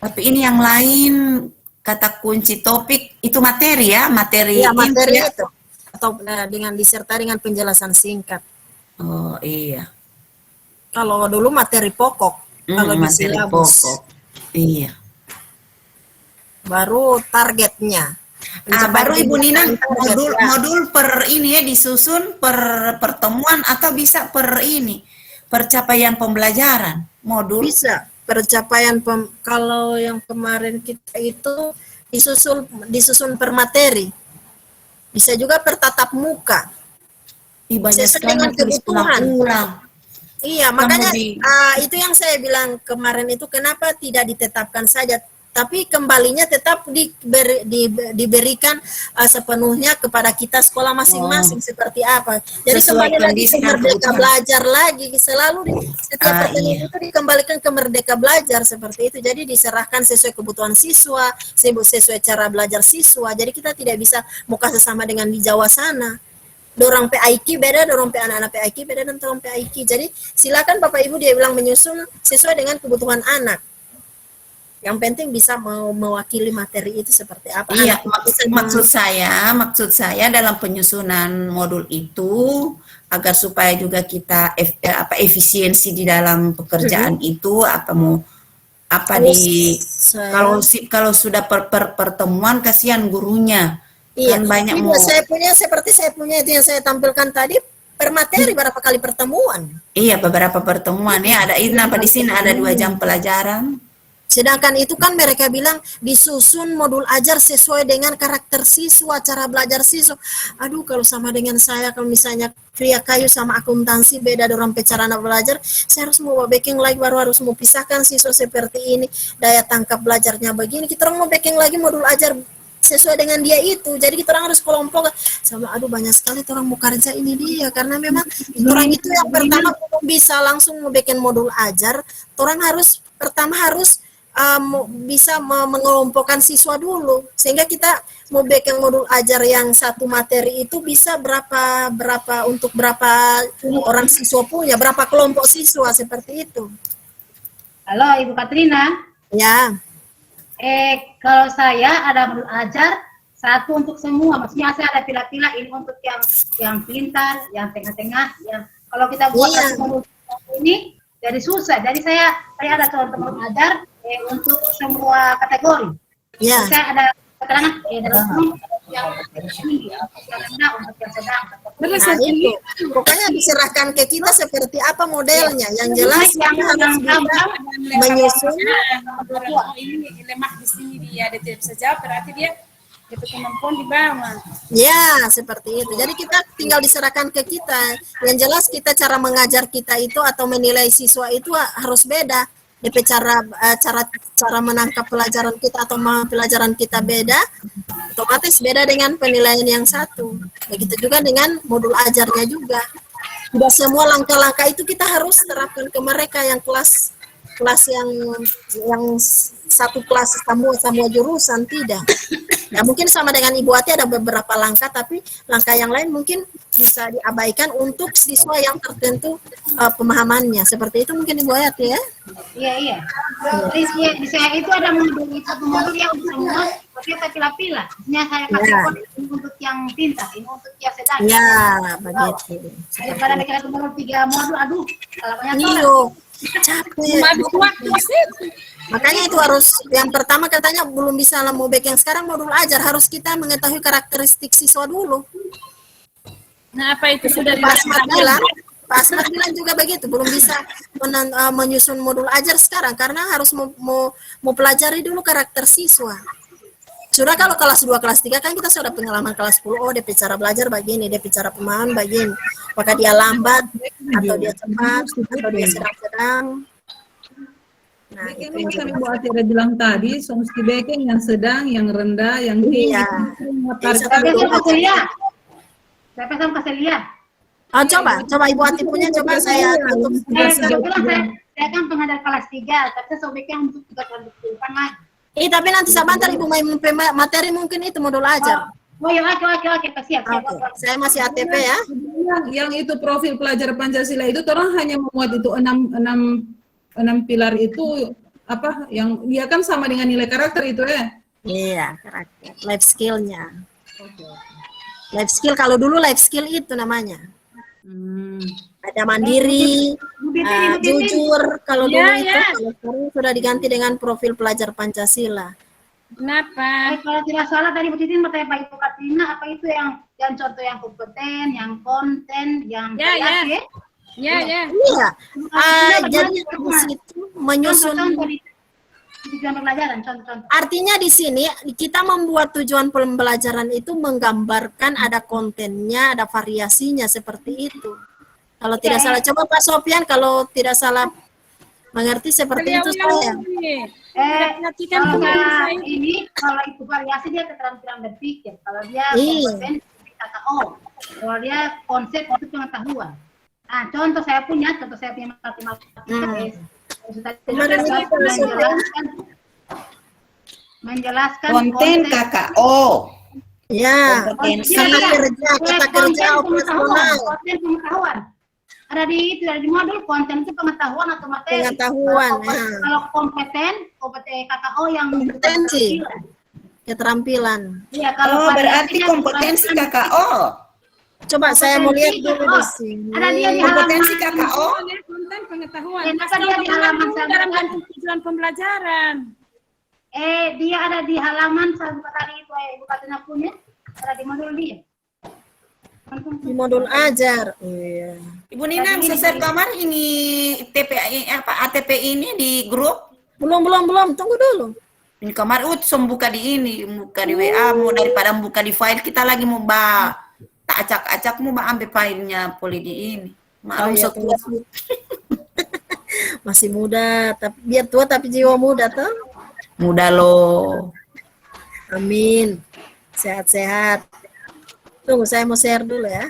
Tapi ini yang lain kata kunci topik itu materi ya, materi ya. Itu atau dengan disertai dengan penjelasan singkat. Oh iya. Kalau dulu materi pokok, kalau di silabus. Iya. Baru targetnya. Baru Ibu Nina modul per ini ya disusun per pertemuan atau bisa per percapaian pembelajaran modul. Bisa percapaian kalau yang kemarin kita itu disusun per materi. Bisa juga per tatap muka. Sesuai dengan kebutuhan. Iya, makanya itu yang saya bilang kemarin itu kenapa tidak ditetapkan saja tapi kembalinya tetap diberikan sepenuhnya kepada kita sekolah masing-masing seperti apa. Jadi Sesuai kembali lagi kondisi ke dan Merdeka kebutuhan. Belajar lagi, selalu setiap pertanyaan Iya. itu dikembalikan ke Merdeka Belajar seperti itu. Jadi diserahkan sesuai kebutuhan siswa, sesuai cara belajar siswa. Jadi kita tidak bisa muka sesama dengan di Jawa sana. Dorong PIQ beda, dorong anak-anak PIQ beda, dan dorong PIQ. Jadi silakan Bapak Ibu dia bilang menyusun sesuai dengan kebutuhan anak. Yang penting bisa mewakili materi itu seperti apa. Iya, Anak bisa maksud saya dalam penyusunan modul itu agar supaya juga kita efisiensi di dalam pekerjaan itu kalau sudah pertemuan kasihan gurunya. Iya, Kan banyak ini seperti saya punya itu yang saya tampilkan tadi per materi berapa kali pertemuan. Iya, beberapa pertemuan ya ada ini apa di sini ada 2 jam pelajaran. Sedangkan itu kan mereka bilang disusun modul ajar sesuai dengan karakter siswa, cara belajar siswa. Aduh, kalau sama dengan saya, kalau misalnya Kria Kayu sama akuntansi beda dorong cara belajar, saya harus mau backing lagi, baru harus mau pisahkan siswa seperti ini, daya tangkap belajarnya begini, kita orang mau backing lagi modul ajar sesuai dengan dia itu. Jadi kita orang harus kelompok sama, aduh banyak sekali orang mau kerja ini dia, karena memang orang itu yang pertama bisa langsung mau bikin modul ajar, orang harus pertama harus bisa mengelompokkan siswa dulu, sehingga kita mau bikin modul ajar yang satu materi itu bisa berapa untuk berapa orang siswa punya, berapa kelompok siswa seperti itu. Halo Ibu Katrina. Ya. Kalau saya ada modul ajar satu untuk semua, maksudnya saya ada pilah-pilah, ini untuk yang pintar, yang tengah-tengah, yang kalau kita buat satu modul ini jadi susah. Jadi saya ada contoh modul ajar untuk semua kategori. Ya. Saya ada keterangan dalam yang tinggi, yang rendah, untuk yang sedang. Nah, itu. Pokoknya diserahkan ke kita seperti apa modelnya. Yang jelas kita harus bisa menyusun. Ini lemah di sini dia tidak bisa jawab, berarti dia itu kemampuan di bawah. Ya, seperti itu. Jadi kita tinggal diserahkan ke kita. Yang jelas kita cara mengajar kita itu atau menilai siswa itu harus beda. DP cara menangkap pelajaran kita atau pelajaran kita beda, otomatis beda dengan penilaian yang satu. Begitu juga dengan modul ajarnya juga. Tidak semua langkah-langkah itu kita harus terapkan ke mereka yang kelas yang satu kelas semua jurusan, tidak. Ya mungkin sama dengan Ibu Ati ada beberapa langkah, tapi langkah yang lain mungkin bisa diabaikan untuk siswa yang tertentu pemahamannya. Seperti itu mungkin Ibu Ati ya. Iya. Di saya itu ada satu modul yang semua, tapi saya pilah-pilah. Maksudnya saya kasih ini untuk yang pintar, ini untuk yang sedang. Ya, begitu. Daripada mereka modul 3 modul, aduh, kalau banyak Iyo, capek. Makanya itu harus, yang pertama katanya belum bisa mau back yang sekarang modul ajar, harus kita mengetahui karakteristik siswa dulu. Nah, apa itu sudah Pak Asmat bilang juga begitu, belum bisa menyusun modul ajar sekarang karena harus mau pelajari dulu karakter siswa. Sudah kalau kelas 2, kelas 3 kan kita sudah pengalaman kelas 10, oh DP cara belajar begini, DP cara pemahaman begini. Apakah dia lambat, atau dia cepat, atau dia sedang-sedang. Nah, Backing itu yang juga. Ibu Ati ada bilang tadi, solusi backing yang sedang, yang rendah, yang tinggi. Iya. Tapi saya kasih lihat. Saya kasih lihat. Oh, coba Ibu Ati punya, coba saya tutup. Saya kan pengajar kelas 3, tapi saya sobeknya untuk 3 kelas depan lagi. Tapi nanti sebentar Ibu main materi mungkin itu modul ajar. Oh ya, oke, siap. Oke, saya masih ATP ya. Yang itu profil pelajar Pancasila itu orang hanya memuat itu enam pilar itu apa yang dia kan sama dengan nilai karakter itu ya. Iya, karakter. Life skill-nya. Life skill, kalau dulu life skill itu namanya. Ada mandiri, jujur, kalau dulu itu, kalau sekarang sudah diganti dengan profil pelajar Pancasila. Kenapa? Kalau tidak salah tadi Bu Titin bertanya Pak Ibu Katrina, apa itu yang contoh yang kompeten, yang konten, yang kreatif? Ya. Iya. Jadi di situ menyusun. Tujuan pembelajaran, contoh. Artinya di sini kita membuat tujuan pembelajaran itu menggambarkan ada kontennya, ada variasinya seperti itu. Kalau tidak salah, coba Pak Sofian, kalau tidak salah Mengerti seperti Beliau itu yang saya. ini. Tidak perhatikan Kalau penggunaan saya saya. ini, kalau itu variasi dia keterampilan berpikir. Kalau dia Iya. kompetensi KKO, kalau dia konsep itu pengetahuan. Nah, contoh saya punya matematika. Kemarin itu Menjelaskan Konten konsep KKO. Ya, Kompetensi. kata kerja operasional. konten pengetahuan. Ada di modul konten itu pengetahuan atau materi. Pengetahuan, Kalau, ya. kalau kompeten KKO yang Kompetensi. keterampilan. Keterampilan. Iya, kalau Oh, berarti variasinya kompetensi bukan- KKO. Coba saya mau lihat dulu di sini. Ada dia di Kompetensi halaman. KKO. Konten pengetahuan. Ya, Kasih dia di halaman tahu dalam bentuk tujuan pembelajaran. Dia ada di halaman buka tadi itu Ibu Katina punya. Ada di modul dia. Di modul ajar. Oh, iya. Ibu Nina bisa share kamar ini ATP ini di grup. Belum. Tunggu dulu. Ini kamar buka di ini, buka di WA, mau daripada buka di file kita lagi mau tak acak-acak mau ambil filenya poli di ini. Oh, iya, Setua. masih muda, tapi biar tua tapi jiwa muda tuh. Mudah loh. Amin. Sehat-sehat. Tunggu saya mau share dulu ya.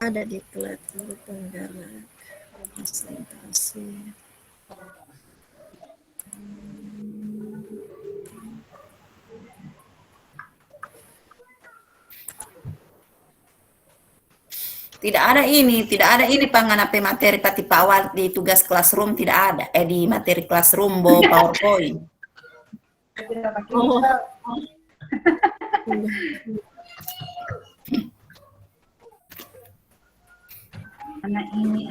Ada di Kelatu Tenggara. Presentasi. Tidak ada ini panganape materi pati awal di tugas classroom tidak ada. Di materi classroom bawa PowerPoint. Oh. Karena ini.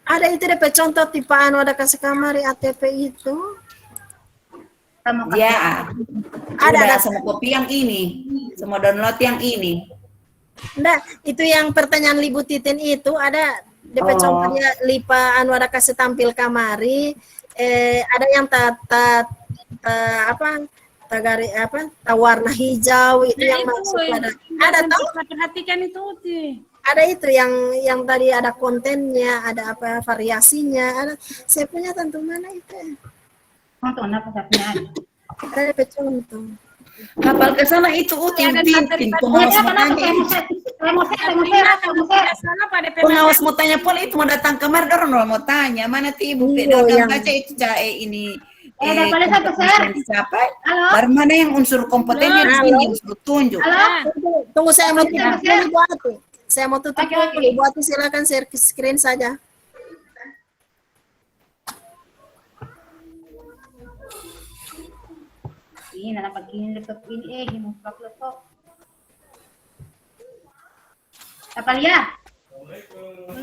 Ada itu DP contoh tipe anu ada kasih kamari ATP itu. Sama Ya. Ada semua kopi yang ini, semua download yang ini. Enggak, itu yang pertanyaan Libu Titin itu ada DP Oh. contohnya Lipa anu ada kasih tampil kamari. Ada yang tagari warna hijau itu yang masuk ada tahu? Perhatikan itu, Uti. Ada itu yang tadi ada kontennya, ada apa variasinya, ada saya punya tentu mana itu. Contoh apa satunya? Ada DP contoh. Kapal ke sana itu Tintin, pengawas mau tanya. Pengawas mau tanya pun itu mau datang kamar dorong mau tanya mana ti ibu Iya, datang yang- baca itu ini. boleh satu share. Siapa? Halo. Baru mana yang unsur kompetennya di sini yang suruh tunjuk. Halo. Tunggu saya mau tutup Halo. dulu, Ibu Ati. Saya mau tutup Oke, dulu. oke. Ibu Ati silakan share screen saja. Ini nana pagkinin laptop ini himong laptop. Apalia?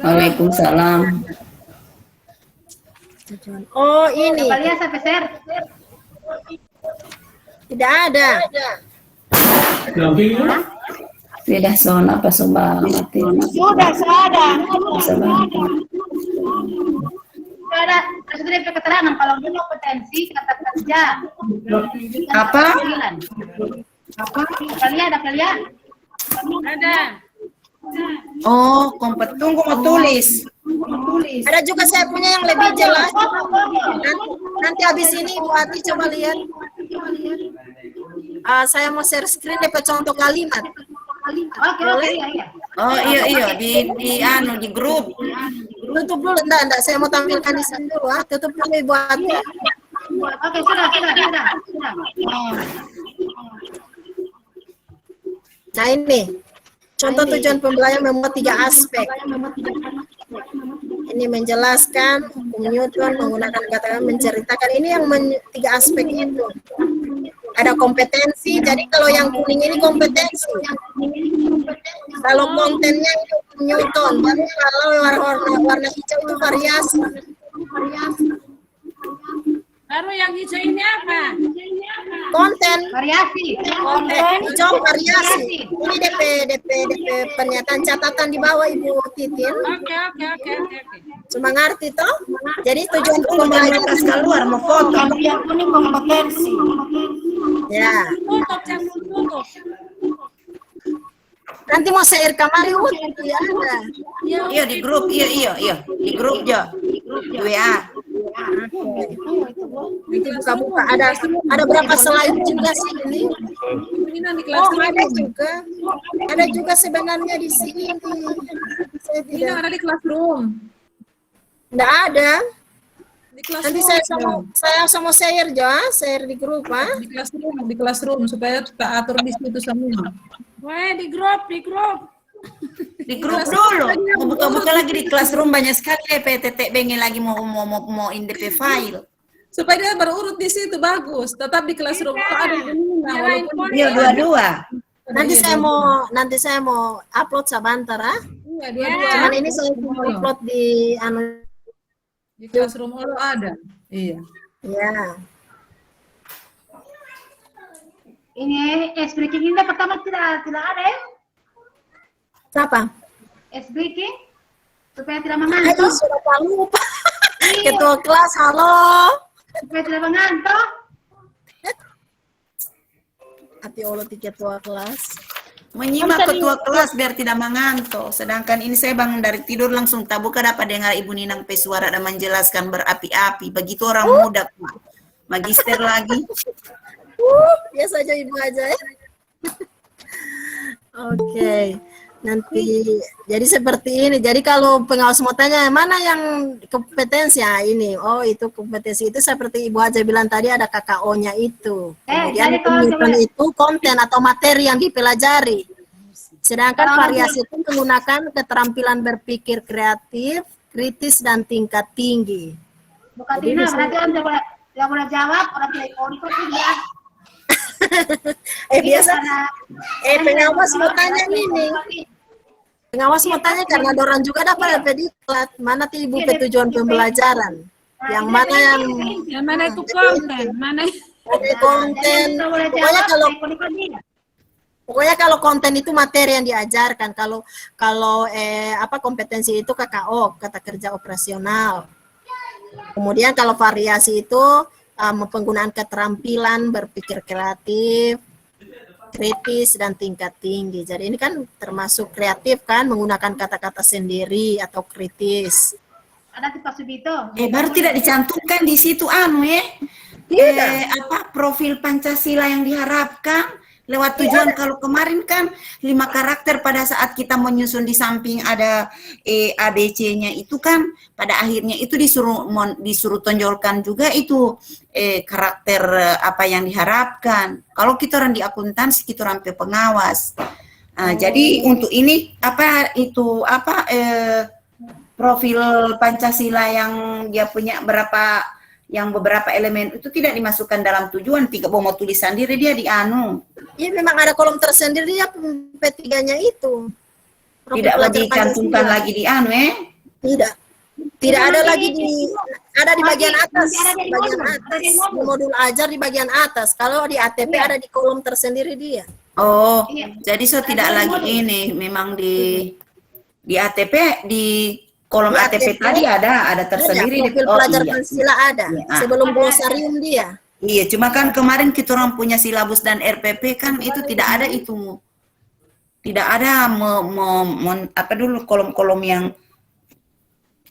Waalaikumsalam. Oh, ini Apalia sampai share. tidak ada. Tidak zona apa sumbang mati. Sudah ada. Sabar. Ada sudah ada keterangan kalau dia mau potensi kata kerja. Apa? Apalia ada Apalia? Ada. Oh, tunggu mau tulis. Ada juga saya punya yang lebih jelas. Nanti habis ini Ibu Ati coba lihat. Saya mau share screen DP contoh kalimat. Oke, iya. Oh iya di grup. Tutup dulu, enggak, saya mau tampilkan di sini dulu. Tutup dulu Ibu Ati. Oke, sudah. Nah ini, contoh tujuan pembelajaran memuat 3 aspek. Ini menjelaskan, hukum Newton, menggunakan kata menceritakan. Ini yang 3 aspek itu. Ada kompetensi, jadi kalau yang kuning ini kompetensi. Kalau kontennya itu hukum Newton, dan kalau warna hijau itu variasi. Baru yang hijau ini apa? Konten. Variasi. Hijau variasi. Ini DP pernyataan catatan di bawah Ibu Titin. Oke. Cuma ngerti toh? Jadi tujuan Jangan pembelajaran atas keluar mau foto. Yang kuning kompetensi. Ya. Tutup, jangan tutup. Nanti mau share kamari ya ada. Iya di grup, iya di grup jo, di WA. Nanti buka-buka ada berapa slide juga sih ini? Ini di kelas Oh, ada juga sebenarnya di sini. Saya ini tidak, ada di classroom. tidak ada. Di classroom. Nanti saya sama share jo, share di grup ah. Di classroom supaya kita atur di situ semua. Weh, di grup. Di grup dulu. Mau buka-buka lagi di classroom banyak sekali PTT pengen lagi mau indep file. Supaya dia berurut di situ bagus. Tetap di classroom kalau ada ini nah, walaupun Iya dua-dua. Nanti saya mau upload sebentar ah. iya dua-dua. Cuman ini saya mau upload di Di classroom all ada. Iya. ya. Ini S-breaking ini pertama tidak ada ya? Siapa? S-breaking supaya tidak Aduh, mengantuk. sudah lupa. Iya, Ketua kelas, halo. supaya tidak mengantuk. Hati Allah di ketua kelas. Menyimak ketua kelas biar tidak mengantuk. Sedangkan ini saya bangun dari tidur langsung tak buka dapat dengar Ibu Ninang pesuara dan menjelaskan berapi-api. Begitu orang muda, Pak. Magister lagi. Biasa aja ibu aja ya. Oke. Nanti jadi seperti ini. Jadi kalau pengawas mau tanya mana yang kompetensi ya ini. Oh, itu kompetensi itu seperti Ibu Haja bilang tadi ada KKO-nya itu. Kemudian jadi kalau pemilihan itu konten atau materi yang dipelajari. Sedangkan variasi itu menggunakan keterampilan berpikir kreatif, kritis dan tingkat tinggi. Bukan Tina, berarti orang tidak boleh jawab, orang tidak ikut tidak. Biasa pengawas mau tanya ini. Pengawas mau tanya karena dorang juga dapat diklat mana tuh Ibu tujuan pembelajaran. Yang mana yang Yang mana itu konten? Mana konten. Pokoknya kalau konten itu materi yang diajarkan. Kalau kompetensi itu KKO, kata kerja operasional. Kemudian kalau variasi itu penggunaan keterampilan berpikir kreatif, kritis dan tingkat tinggi. Jadi ini kan termasuk kreatif kan, menggunakan kata-kata sendiri atau kritis. Ada tipe subito. Baru tidak dicantumkan di situ profil Pancasila yang diharapkan lewat tujuan. Kalau kemarin kan 5 karakter pada saat kita menyusun di samping ada ABC-nya itu kan pada akhirnya itu disuruh tonjolkan juga itu karakter apa yang diharapkan. Kalau kita orang di akuntansi kita orang pengawas. Jadi untuk ini profil Pancasila yang dia punya beberapa elemen itu tidak dimasukkan dalam tujuan, tidak mau tulisan diri dia Iya memang ada kolom tersendiri ya P3-nya itu. Tidak lagi cantumkan lagi di Tidak. Tidak ada lagi ada di bagian atas, di modul ajar di bagian atas. Kalau di ATP ada di kolom tersendiri dia. Oh, jadi tidak lagi ini memang di ATP di kolom Di ATP tadi ada tersendiri profil pelajar Pancasila ada. Sebelum glosarium dia. Iya, cuma kan kemarin kita orang punya silabus dan RPP kan itu tidak ada itu. Tidak ada kolom-kolom yang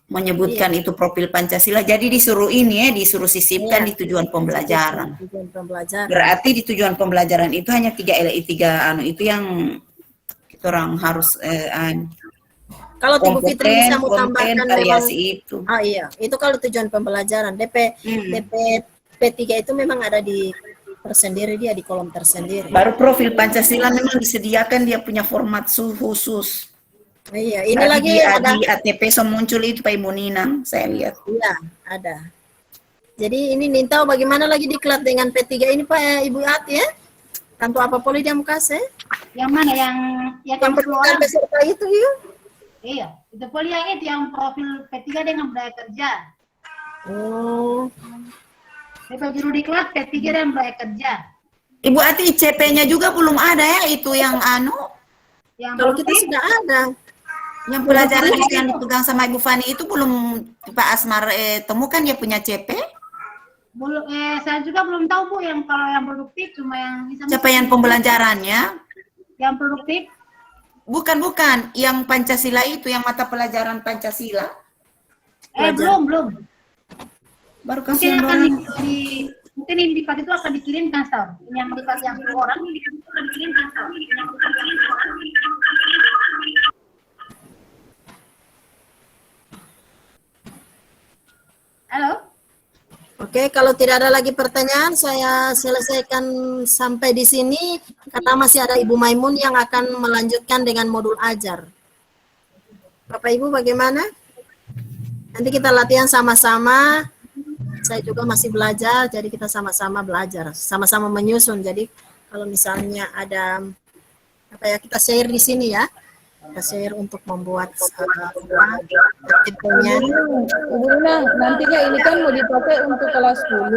menyebutkan itu profil Pancasila. Jadi disuruh disuruh sisipkan di tujuan pembelajaran. Berarti di tujuan pembelajaran itu hanya 3 itu yang kita orang harus kalau Ibu Fitri bisa mau tambahkan variasi itu. Iya, itu kalau tujuan pembelajaran. DP P3 itu memang ada di tersendiri dia di kolom tersendiri. Baru profil Pancasila memang disediakan dia punya format khusus. Iya, ini lagi ada di ATP muncul itu Pak Ibu Ninang, saya lihat. Iya, ada. Jadi ini Nintau bagaimana lagi diklat dengan P3 ini Pak Ibu Ati ya? Tanpa apa boleh dia muka saya? Yang mana yang pernikahan peserta itu ya? Iya, itu boleh yang itu yang profil P3 dengan budaya kerja. Oh. DP juru diklat P3 dan budaya kerja. Ibu Ati ICP-nya juga belum ada ya itu yang Yang kalau kita sudah ada. Yang pelajaran yang dipegang sama Ibu Fani itu belum Pak Asmar temukan dia punya CP? belum, saya juga belum tahu Bu yang kalau yang produktif cuma yang bisa Capaian pembelajarannya yang produktif. bukan yang Pancasila itu, yang mata pelajaran Pancasila. Belum. Baru Mungkin kasih akan orang. mungkin indikat itu akan dikirimkan tahu. Yang indikat yang 10 orang indikat itu akan dikirimkan tahu. Halo? Oke, kalau tidak ada lagi pertanyaan, saya selesaikan sampai di sini karena masih ada Ibu Maimun yang akan melanjutkan dengan modul ajar. Bapak Ibu bagaimana? Nanti kita latihan sama-sama. Saya juga masih belajar, jadi kita sama-sama belajar, sama-sama menyusun. Jadi kalau misalnya ada kita share di sini ya. Kita share untuk membuat tipenya. Ibu Luna, nantinya ini kan mau dipakai untuk kelas 10.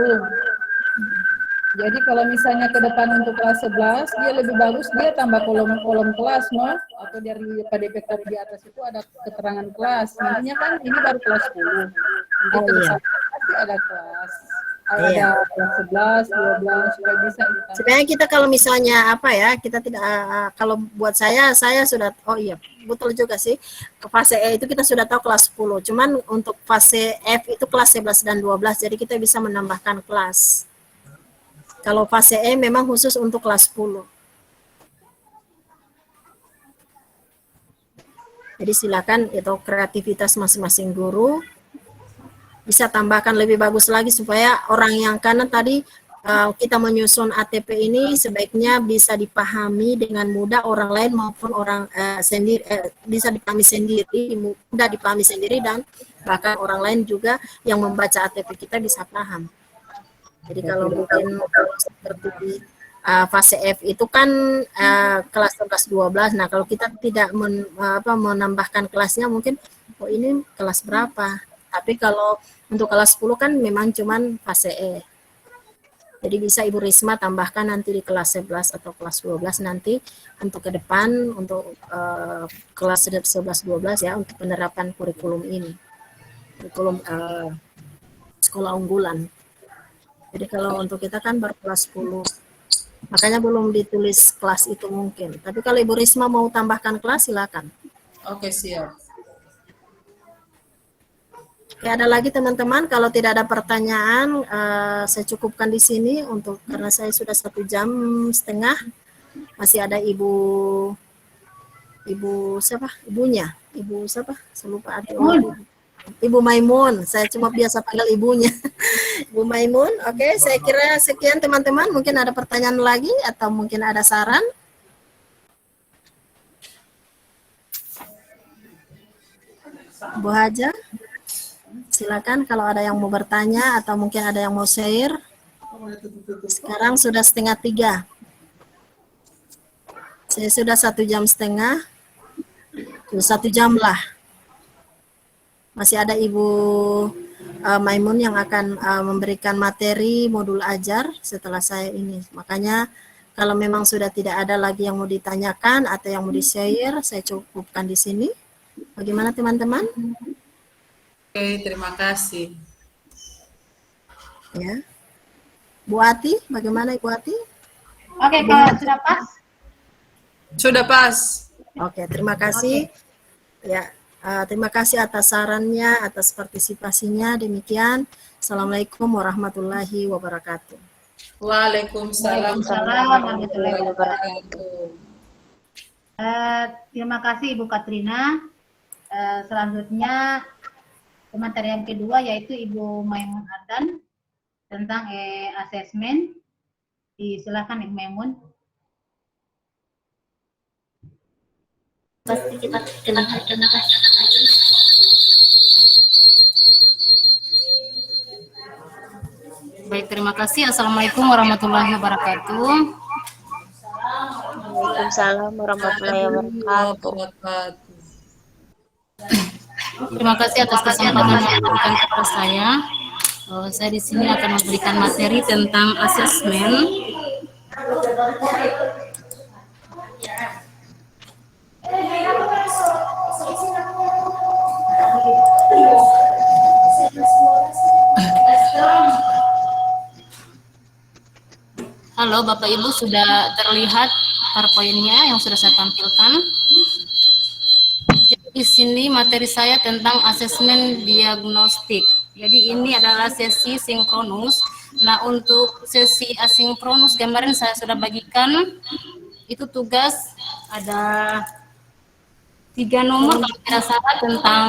Jadi kalau misalnya ke depan untuk kelas 11, dia lebih bagus dia tambah kolom-kolom kelas, no? Atau dari PDP copy di atas itu ada keterangan kelas. Nantinya kan ini baru kelas 10. Nanti pasti ada kelas. Ada kelas 11, 12, supaya bisa ditambah. Sebenarnya kita kalau misalnya kita tidak kalau buat saya sudah betul juga sih. Ke fase E itu kita sudah tahu kelas 10. Cuman untuk fase F itu kelas 11 dan 12, jadi kita bisa menambahkan kelas. Kalau fase E memang khusus untuk kelas 10. Jadi silakan itu kreativitas masing-masing guru. Bisa tambahkan lebih bagus lagi supaya orang yang kanan tadi kita menyusun ATP ini sebaiknya bisa dipahami dengan mudah orang lain maupun orang sendiri, bisa dipahami sendiri, mudah dipahami sendiri, dan bahkan orang lain juga yang membaca ATP kita bisa paham. Jadi kalau mungkin seperti fase F itu kan kelas 12. Nah, kalau kita tidak menambahkan kelasnya, mungkin ini kelas berapa? Tapi kalau untuk kelas 10 kan memang cuman fase E. Jadi bisa Ibu Risma tambahkan nanti di kelas 11 atau kelas 12 nanti untuk ke depan, untuk kelas 11-12 ya, untuk penerapan kurikulum ini. Kurikulum sekolah unggulan. Jadi kalau untuk kita kan baru kelas 10. Makanya belum ditulis kelas itu mungkin. Tapi kalau Ibu Risma mau tambahkan kelas, silakan. Oke, siap. Oke, ada lagi teman-teman, kalau tidak ada pertanyaan, saya cukupkan di sini karena saya sudah 1,5 jam. Masih ada ibu siapa? Ibunya, ibu siapa? Saya lupa ada. Ibu Maimun, saya cuma biasa panggil ibunya. Ibu Maimun, oke, saya kira sekian teman-teman. Mungkin ada pertanyaan lagi atau mungkin ada saran? Bu Haja? Silakan kalau ada yang mau bertanya atau mungkin ada yang mau share. Sekarang sudah 2:30. Saya sudah 1,5 jam. 1 jam lah. Masih ada Ibu Maimun yang akan memberikan materi modul ajar setelah saya ini. Makanya kalau memang sudah tidak ada lagi yang mau ditanyakan atau yang mau di-share, saya cukupkan di sini. Bagaimana teman-teman? Oke, terima kasih. Ya. Bu Ati, bagaimana Ibu Ati? Oke, kalau sudah pas. Sudah pas. Oke, terima kasih. Ya, terima kasih atas sarannya, atas partisipasinya. Demikian. Assalamualaikum warahmatullahi wabarakatuh. Waalaikumsalam warahmatullahi wabarakatuh. Terima kasih Ibu Katrina. Selanjutnya materi yang kedua yaitu Ibu Maimun Ardan tentang asesmen. Silakan Ibu Maimun. Baik, terima kasih. Assalamualaikum warahmatullahi wabarakatuh. Waalaikumsalam warahmatullahi wabarakatuh. Terima kasih atas kesempatan yang diberikan kepada saya. Saya di sini akan memberikan materi tentang asesmen. Halo Bapak Ibu, sudah terlihat PowerPoint-nya yang sudah saya tampilkan. Jadi di sini materi saya tentang asesmen diagnostik. Jadi ini adalah sesi sinkronus. Nah, untuk sesi asinkronus kemarin saya sudah bagikan itu tugas ada 3 nomor kalau tidak salah tentang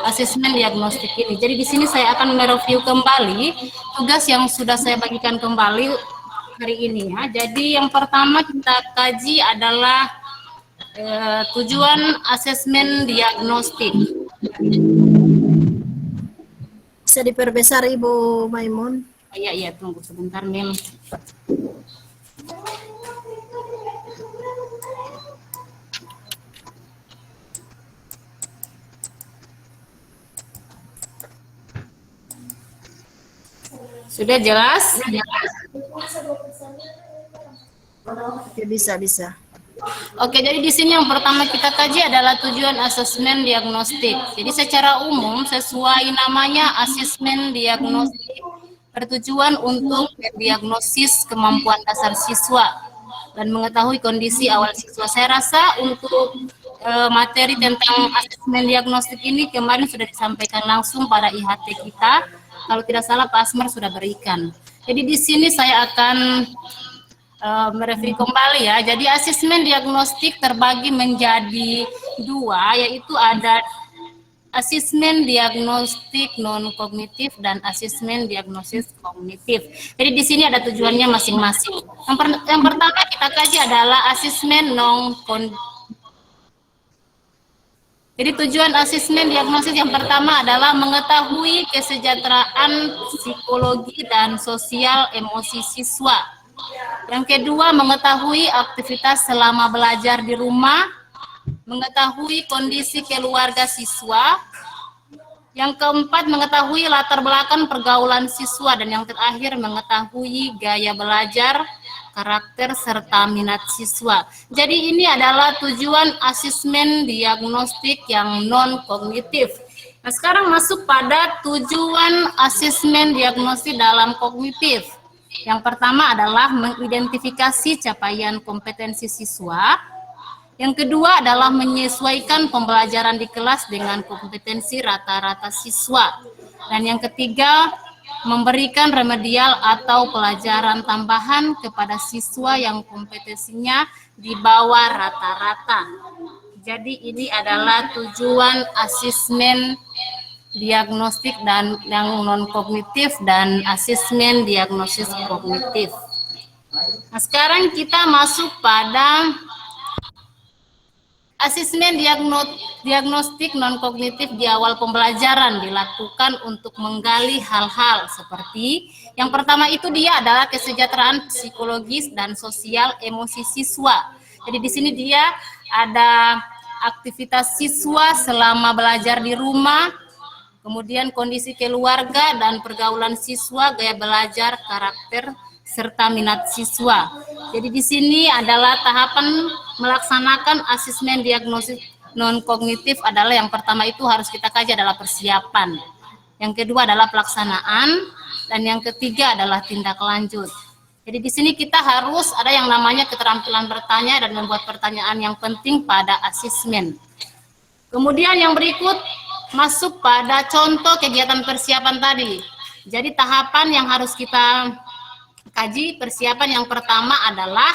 asesmen diagnostik ini. Jadi di sini saya akan mereview kembali tugas yang sudah saya bagikan kembali hari ini ya. Jadi yang pertama kita kaji adalah tujuan asesmen diagnostik. Bisa diperbesar Ibu Maimun? Iya, tunggu sebentar, Mem. Sudah jelas? Oke, bisa. Oke, jadi di sini yang pertama kita kaji adalah tujuan asesmen diagnostik. Jadi secara umum sesuai namanya asesmen diagnostik bertujuan untuk mendiagnosis kemampuan dasar siswa dan mengetahui kondisi awal siswa. Saya rasa untuk materi tentang asesmen diagnostik ini kemarin sudah disampaikan langsung pada IHT kita. Kalau tidak salah Pak Asmar sudah berikan. Jadi di sini saya akan mereview kembali ya. Jadi asesmen diagnostik terbagi menjadi 2, yaitu ada asesmen diagnostik non kognitif dan asesmen diagnosis kognitif. Jadi di sini ada tujuannya masing-masing. Yang pertama kita kaji adalah asesmen non kognitif. Jadi tujuan asesmen diagnosis yang pertama adalah mengetahui kesejahteraan psikologi dan sosial emosi siswa. Yang kedua, mengetahui aktivitas selama belajar di rumah, mengetahui kondisi keluarga siswa. Yang keempat, mengetahui latar belakang pergaulan siswa. Dan yang terakhir, mengetahui gaya belajar, karakter, serta minat siswa. Jadi ini adalah tujuan asesmen diagnostik yang non-kognitif. Nah, sekarang masuk pada tujuan asesmen diagnostik dalam kognitif. Yang pertama adalah mengidentifikasi capaian kompetensi siswa. Yang kedua adalah menyesuaikan pembelajaran di kelas dengan kompetensi rata-rata siswa. Dan yang ketiga, memberikan remedial atau pelajaran tambahan kepada siswa yang kompetensinya di bawah rata-rata. Jadi ini adalah tujuan asesmen diagnostik dan yang non kognitif dan asesmen diagnosis kognitif. Nah, sekarang kita masuk pada asesmen diagnostik non kognitif di awal pembelajaran dilakukan untuk menggali hal-hal seperti yang pertama itu dia adalah kesejahteraan psikologis dan sosial emosi siswa. Jadi di sini dia ada aktivitas siswa selama belajar di rumah, kemudian kondisi keluarga dan pergaulan siswa, gaya belajar, karakter, serta minat siswa. Jadi di sini adalah tahapan melaksanakan asesmen diagnosis non kognitif adalah yang pertama itu harus kita kaji adalah persiapan. Yang kedua adalah pelaksanaan dan yang ketiga adalah tindak lanjut. Jadi di sini kita harus ada yang namanya keterampilan bertanya dan membuat pertanyaan yang penting pada asesmen. Kemudian yang berikut masuk pada contoh kegiatan persiapan tadi. Jadi tahapan yang harus kita kaji, persiapan yang pertama adalah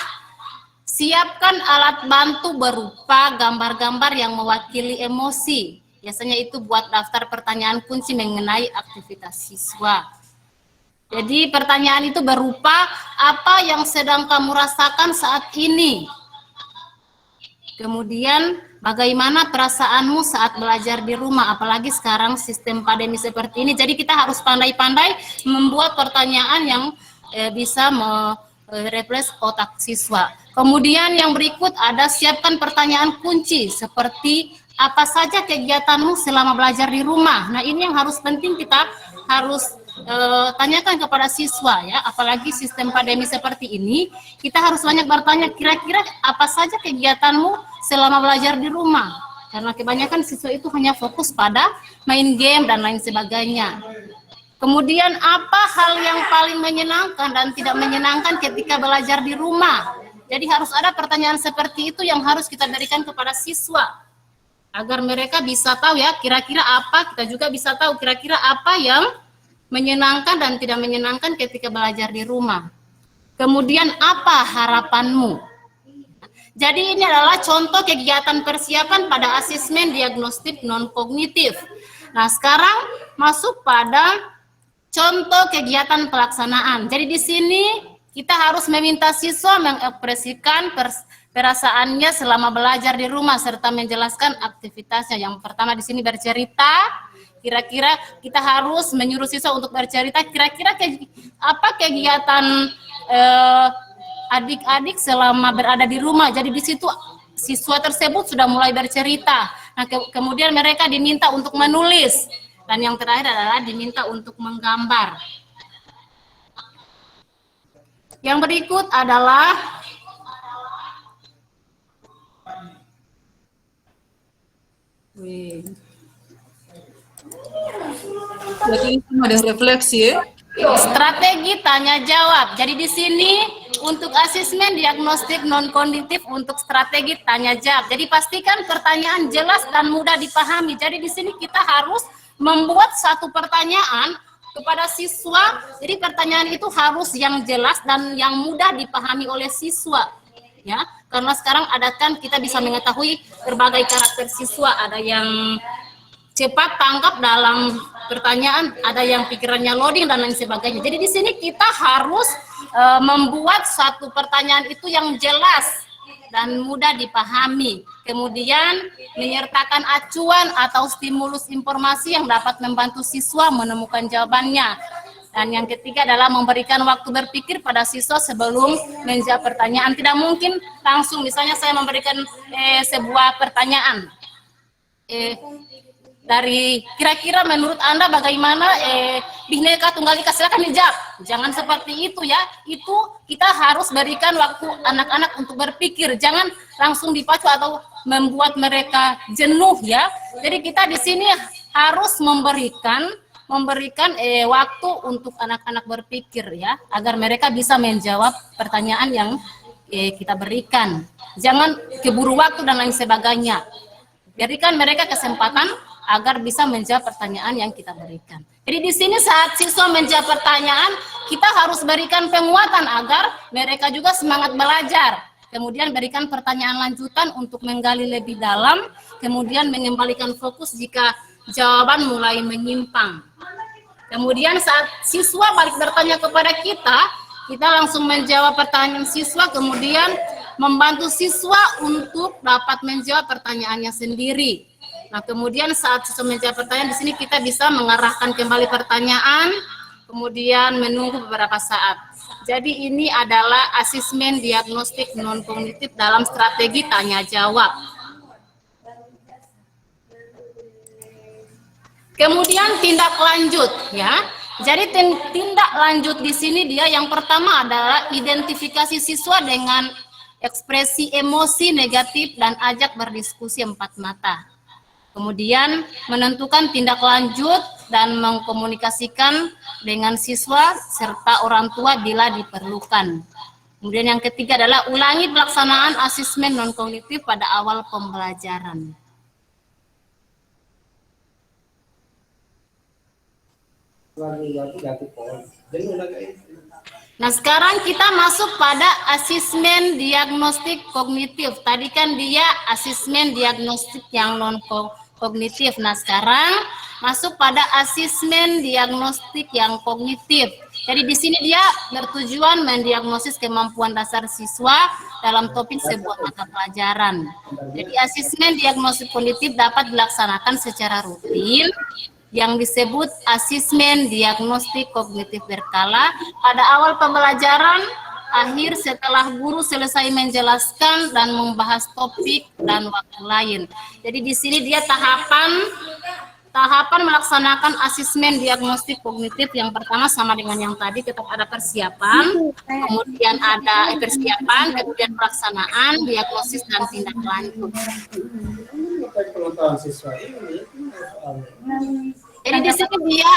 siapkan alat bantu berupa gambar-gambar yang mewakili emosi. Biasanya itu buat daftar pertanyaan kunci mengenai aktivitas siswa. Jadi pertanyaan itu berupa apa yang sedang kamu rasakan saat ini. Kemudian bagaimana perasaanmu saat belajar di rumah, apalagi sekarang sistem pandemi seperti ini. Jadi kita harus pandai-pandai membuat pertanyaan yang bisa mereplace otak siswa. Kemudian yang berikut ada siapkan pertanyaan kunci seperti apa saja kegiatanmu selama belajar di rumah. Nah ini yang harus penting kita harus tanyakan kepada siswa ya, apalagi sistem pandemi seperti ini, kita harus banyak bertanya kira-kira apa saja kegiatanmu selama belajar di rumah, karena kebanyakan siswa itu hanya fokus pada main game dan lain sebagainya. Kemudian apa hal yang paling menyenangkan dan tidak menyenangkan ketika belajar di rumah? Jadi harus ada pertanyaan seperti itu yang harus kita berikan kepada siswa agar mereka bisa tahu ya kira-kira apa, kita juga bisa tahu kira-kira apa yang menyenangkan dan tidak menyenangkan ketika belajar di rumah. Kemudian apa harapanmu? Jadi ini adalah contoh kegiatan persiapan pada asesmen diagnostik non-kognitif. Nah sekarang masuk pada contoh kegiatan pelaksanaan. Jadi di sini kita harus meminta siswa mengekspresikan perasaannya selama belajar di rumah serta menjelaskan aktivitasnya. Yang pertama di sini bercerita. Kira-kira kita harus menyuruh siswa untuk bercerita. Kira-kira apa kegiatan adik-adik selama berada di rumah. Jadi di situ siswa tersebut sudah mulai bercerita. Nah kemudian mereka diminta untuk menulis. Dan yang terakhir adalah diminta untuk menggambar. Yang berikut adalah Jadi ini ada refleksi ya. strategi tanya jawab. Jadi di sini untuk asesmen diagnostik non kognitif untuk strategi tanya jawab. Jadi pastikan pertanyaan jelas dan mudah dipahami. Jadi di sini kita harus membuat satu pertanyaan kepada siswa. Jadi pertanyaan itu harus yang jelas dan yang mudah dipahami oleh siswa. Ya, karena sekarang ada kan kita bisa mengetahui berbagai karakter siswa. Ada yang cepat tangkap dalam pertanyaan, ada yang pikirannya loading dan lain sebagainya. Jadi di sini kita harus membuat satu pertanyaan itu yang jelas dan mudah dipahami. Kemudian menyertakan acuan atau stimulus informasi yang dapat membantu siswa menemukan jawabannya. Dan yang ketiga adalah memberikan waktu berpikir pada siswa sebelum menjawab pertanyaan. Tidak mungkin langsung, misalnya saya memberikan sebuah pertanyaan. Dari kira-kira menurut Anda bagaimana Bhinneka Tunggal Ika, silakan dijawab. Jangan seperti itu ya. Itu kita harus berikan waktu anak-anak untuk berpikir. Jangan langsung dipacu atau membuat mereka jenuh ya. Jadi kita di sini harus memberikan waktu untuk anak-anak berpikir ya, agar mereka bisa menjawab pertanyaan yang kita berikan. Jangan keburu waktu dan lain sebagainya. Berikan mereka kesempatan agar bisa menjawab pertanyaan yang kita berikan. Jadi di sini saat siswa menjawab pertanyaan, kita harus berikan penguatan agar mereka juga semangat belajar. Kemudian berikan pertanyaan lanjutan untuk menggali lebih dalam, kemudian mengembalikan fokus jika jawaban mulai menyimpang. Kemudian saat siswa balik bertanya kepada kita langsung menjawab pertanyaan siswa, kemudian membantu siswa untuk dapat menjawab pertanyaannya sendiri. Nah, kemudian saat siswa menjawab pertanyaan, di sini kita bisa mengarahkan kembali pertanyaan, kemudian menunggu beberapa saat. Jadi ini adalah asesmen diagnostik non-kognitif dalam strategi tanya jawab. Kemudian tindak lanjut ya. Jadi tindak lanjut di sini dia yang pertama adalah identifikasi siswa dengan ekspresi emosi negatif dan ajak berdiskusi empat mata. Kemudian menentukan tindak lanjut dan mengkomunikasikan dengan siswa serta orang tua bila diperlukan. Kemudian yang ketiga adalah ulangi pelaksanaan asesmen non-kognitif pada awal pembelajaran. Nah sekarang kita masuk pada asesmen diagnostik kognitif. Tadi kan dia asesmen diagnostik yang non-kognitif. Nah sekarang masuk pada asesmen diagnostik yang kognitif. Jadi di sini dia bertujuan mendiagnosis kemampuan dasar siswa dalam topik sebuah mata pelajaran. Jadi asesmen diagnostik kognitif dapat dilaksanakan secara rutin, yang disebut asesmen diagnostik kognitif berkala pada awal pembelajaran, akhir setelah guru selesai menjelaskan dan membahas topik dan waktu lain. Jadi di sini dia tahapan melaksanakan asesmen diagnostik kognitif. Yang pertama sama dengan yang tadi, tetap ada persiapan, kemudian ada persiapan, kemudian pelaksanaan, diagnosis dan tindak lanjut. Jadi di sini dia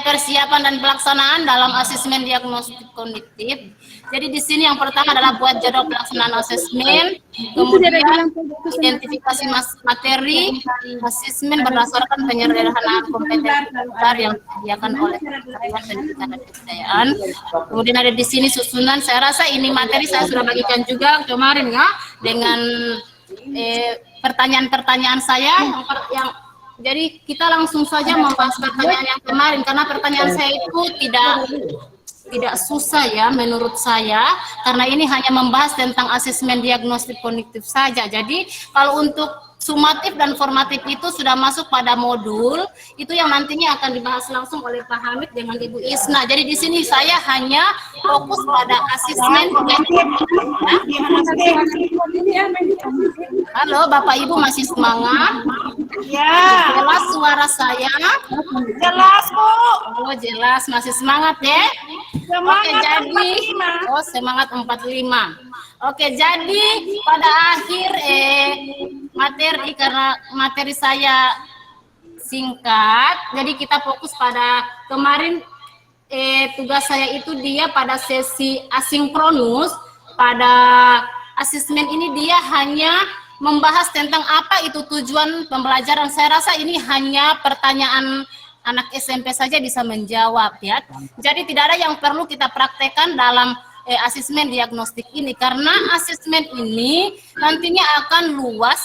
persiapan dan pelaksanaan dalam asesmen diagnostik kognitif. Jadi di sini yang pertama adalah buat jadwal pelaksanaan asesmen, kemudian identifikasi materi, asesmen berdasarkan penyederhanaan kompetensi dasar yang disediakan oleh Kementerian Pendidikan dan Kebudayaan. Kemudian ada di sini susunan. Saya rasa ini materi saya sudah bagikan juga kemarin ya, dengan pertanyaan-pertanyaan saya jadi kita langsung saja membahas pertanyaan yang kemarin karena pertanyaan saya itu tidak susah ya menurut saya, karena ini hanya membahas tentang asesmen diagnostik kognitif saja. Jadi kalau untuk sumatif dan formatif itu sudah masuk pada modul itu yang nantinya akan dibahas langsung oleh Pak Hamid dengan Ibu Isna. Jadi di sini saya hanya fokus pada asesmen. Halo Bapak Ibu, masih semangat? Ya. Jelas suara saya? Jelas Bu. Oh jelas, masih semangat ya? Semangat. Oke, jadi semangat 45. Oke, jadi pada akhir materi, karena materi saya singkat, jadi kita fokus pada kemarin tugas saya itu dia pada sesi asinkronus. Pada asesmen ini dia hanya membahas tentang apa itu tujuan pembelajaran. Saya rasa ini hanya pertanyaan anak SMP saja bisa menjawab ya. Jadi tidak ada yang perlu kita praktekkan dalam asesmen diagnostik ini, karena asesmen ini nantinya akan luas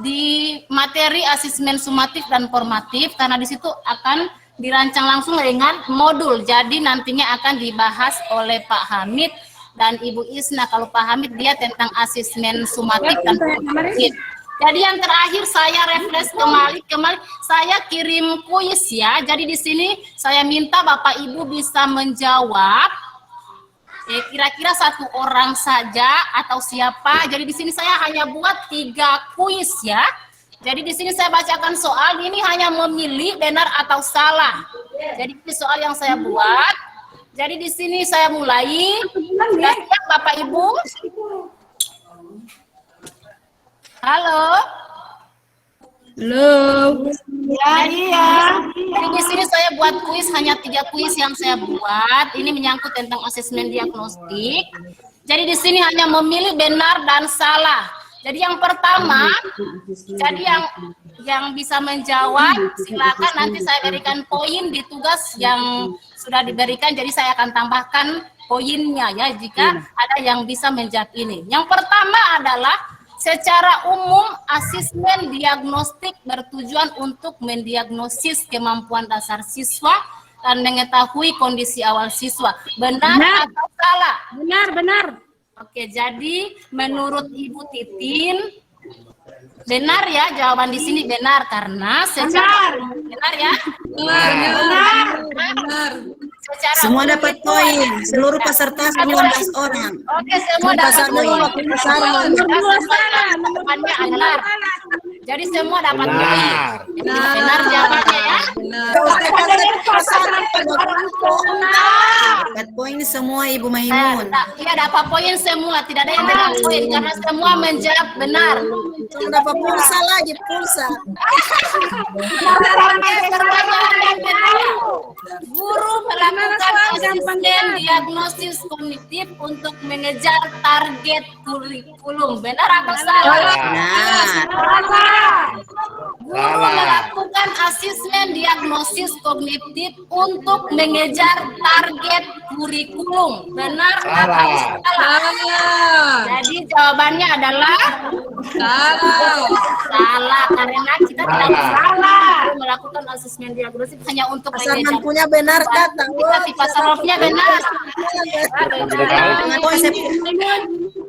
di materi asesmen sumatif dan formatif, karena di situ akan dirancang langsung dengan modul. Jadi nantinya akan dibahas oleh Pak Hamid dan Ibu Isna. Kalau Pak Hamid dia tentang asesmen sumatif dan formatif. Jadi yang terakhir saya refresh kembali saya kirim kuis ya. Jadi di sini saya minta Bapak Ibu bisa menjawab kira-kira satu orang saja atau siapa. Jadi di sini saya hanya buat 3 kuis ya. Jadi di sini saya bacakan soal, ini hanya memilih benar atau salah. Jadi ini soal yang saya buat. Jadi di sini saya mulai. Sudah siap Bapak Ibu? Halo. Halo. Ya, iya. Jadi di sini saya buat kuis, hanya 3 kuis yang saya buat. Ini menyangkut tentang asesmen diagnostik. Jadi di sini hanya memilih benar dan salah. Jadi yang pertama, jadi yang bisa menjawab silakan, nanti saya berikan poin di tugas yang sudah diberikan. Jadi saya akan tambahkan poinnya ya jika ada yang bisa menjawab ini. Yang pertama adalah secara umum, asesmen diagnostik bertujuan untuk mendiagnosis kemampuan dasar siswa dan mengetahui kondisi awal siswa. Benar atau salah? Benar, benar. Oke, jadi menurut Ibu Titin, benar ya, jawaban di sini benar, karena secara benar ya? Benar. Semua dapat poin, seluruh peserta 19 orang. Oke, semua dapat poin. Benar. Jadi semua dapat poin. Benar jawabannya ya? Dapat poin semua Ibu Maimun. Iya, dapat poin semua, tidak ada yang dapat poin karena semua menjawab benar. Dapat pulsa lagi, pulsa. Guru melakukan asesmen diagnosis kognitif untuk mengejar target kurikulum. Benar atau salah? Guru melakukan asesmen diagnosis kognitif untuk mengejar target kurikulum. Benar atau salah? Jadi jawabannya adalah salah, karena kita tidak salah melakukan asesmen diagnosis hanya untuk mengejar. Punya benar kata. Kita di pasarofnya benar.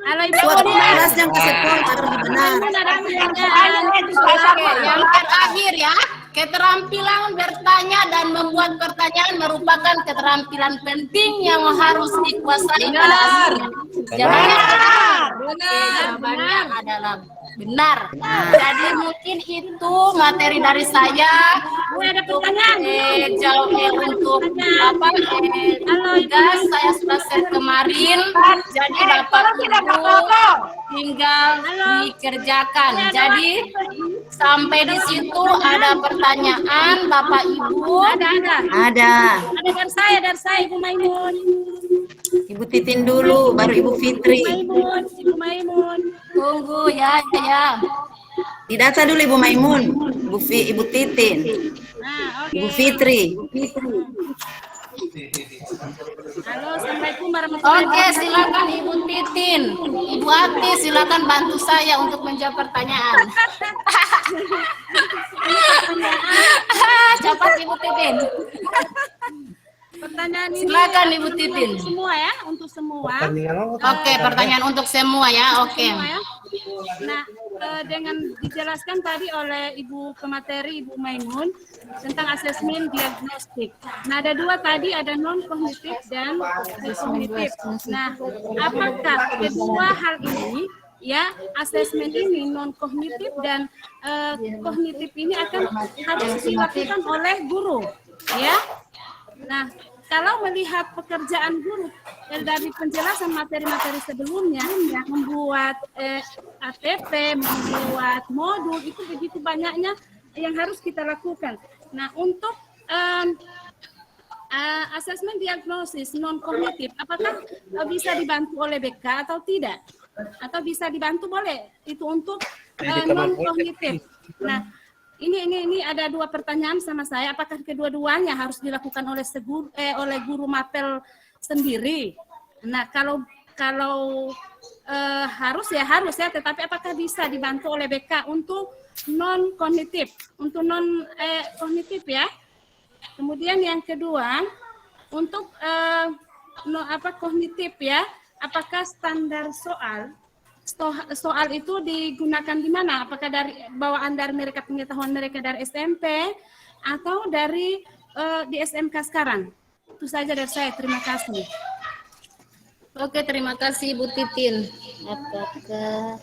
Halo Ibu. Yang kasih poin harus benar. Oke, yang terakhir ya, keterampilan bertanya dan membuat pertanyaan merupakan keterampilan penting yang harus dikuasai pada asesmen. Jawabannya adalah benar. Jadi mungkin itu materi dari saya. Ada pertanyaan. untuk apa tugas saya sudah share kemarin, jadi Bapak Ibu tinggal dikerjakan. Jadi sampai di situ ada pertanyaan Bapak Ibu? Ada. Ada dari saya Ibu Maimun. Ibu Titin dulu, baru Ibu Fitri. Ibu Maimun. Tunggu ya. Didata dulu Ibu Maimun, Ibu Titin, Nah, oke. Ibu Fitri. Halo, Assalamualaikum warahmatullahi Oke, silakan Ibu Titin. Ibu Ati, silakan bantu saya untuk menjawab pertanyaan. Cepat Ibu Titin. Pertanyaan ini Silakan Ibu Titin. untuk semua ya, untuk semua. Oke, pertanyaan untuk semua ya. Oke. Semua ya. Nah, dengan dijelaskan tadi oleh Ibu pemateri Ibu Maimun tentang asesmen diagnostik. Nah, ada dua tadi, ada non kognitif dan kognitif. Nah, apakah kedua hal ini ya, asesmen ini non kognitif dan kognitif ini akan harus dilakukan oleh guru ya. Nah, kalau melihat pekerjaan guru dari penjelasan materi-materi sebelumnya, ya, membuat ATP, membuat modul, itu begitu banyaknya yang harus kita lakukan. Nah, untuk asesmen diagnosis non kognitif, apakah bisa dibantu oleh BK atau tidak? Atau bisa dibantu boleh itu untuk non kognitif. Nah, ini ada dua pertanyaan sama saya. Apakah kedua-duanya harus dilakukan oleh guru mapel sendiri? Nah, kalau harus ya. Tetapi apakah bisa dibantu oleh BK untuk non kognitif, kognitif ya? Kemudian yang kedua untuk kognitif ya? Apakah standar soal itu digunakan di mana? Apakah dari bawaan dari mereka, pengetahuan mereka dari SMP atau dari di SMK sekarang? Itu saja dari saya. Terima kasih. Oke, terima kasih Bu Titin. Apakah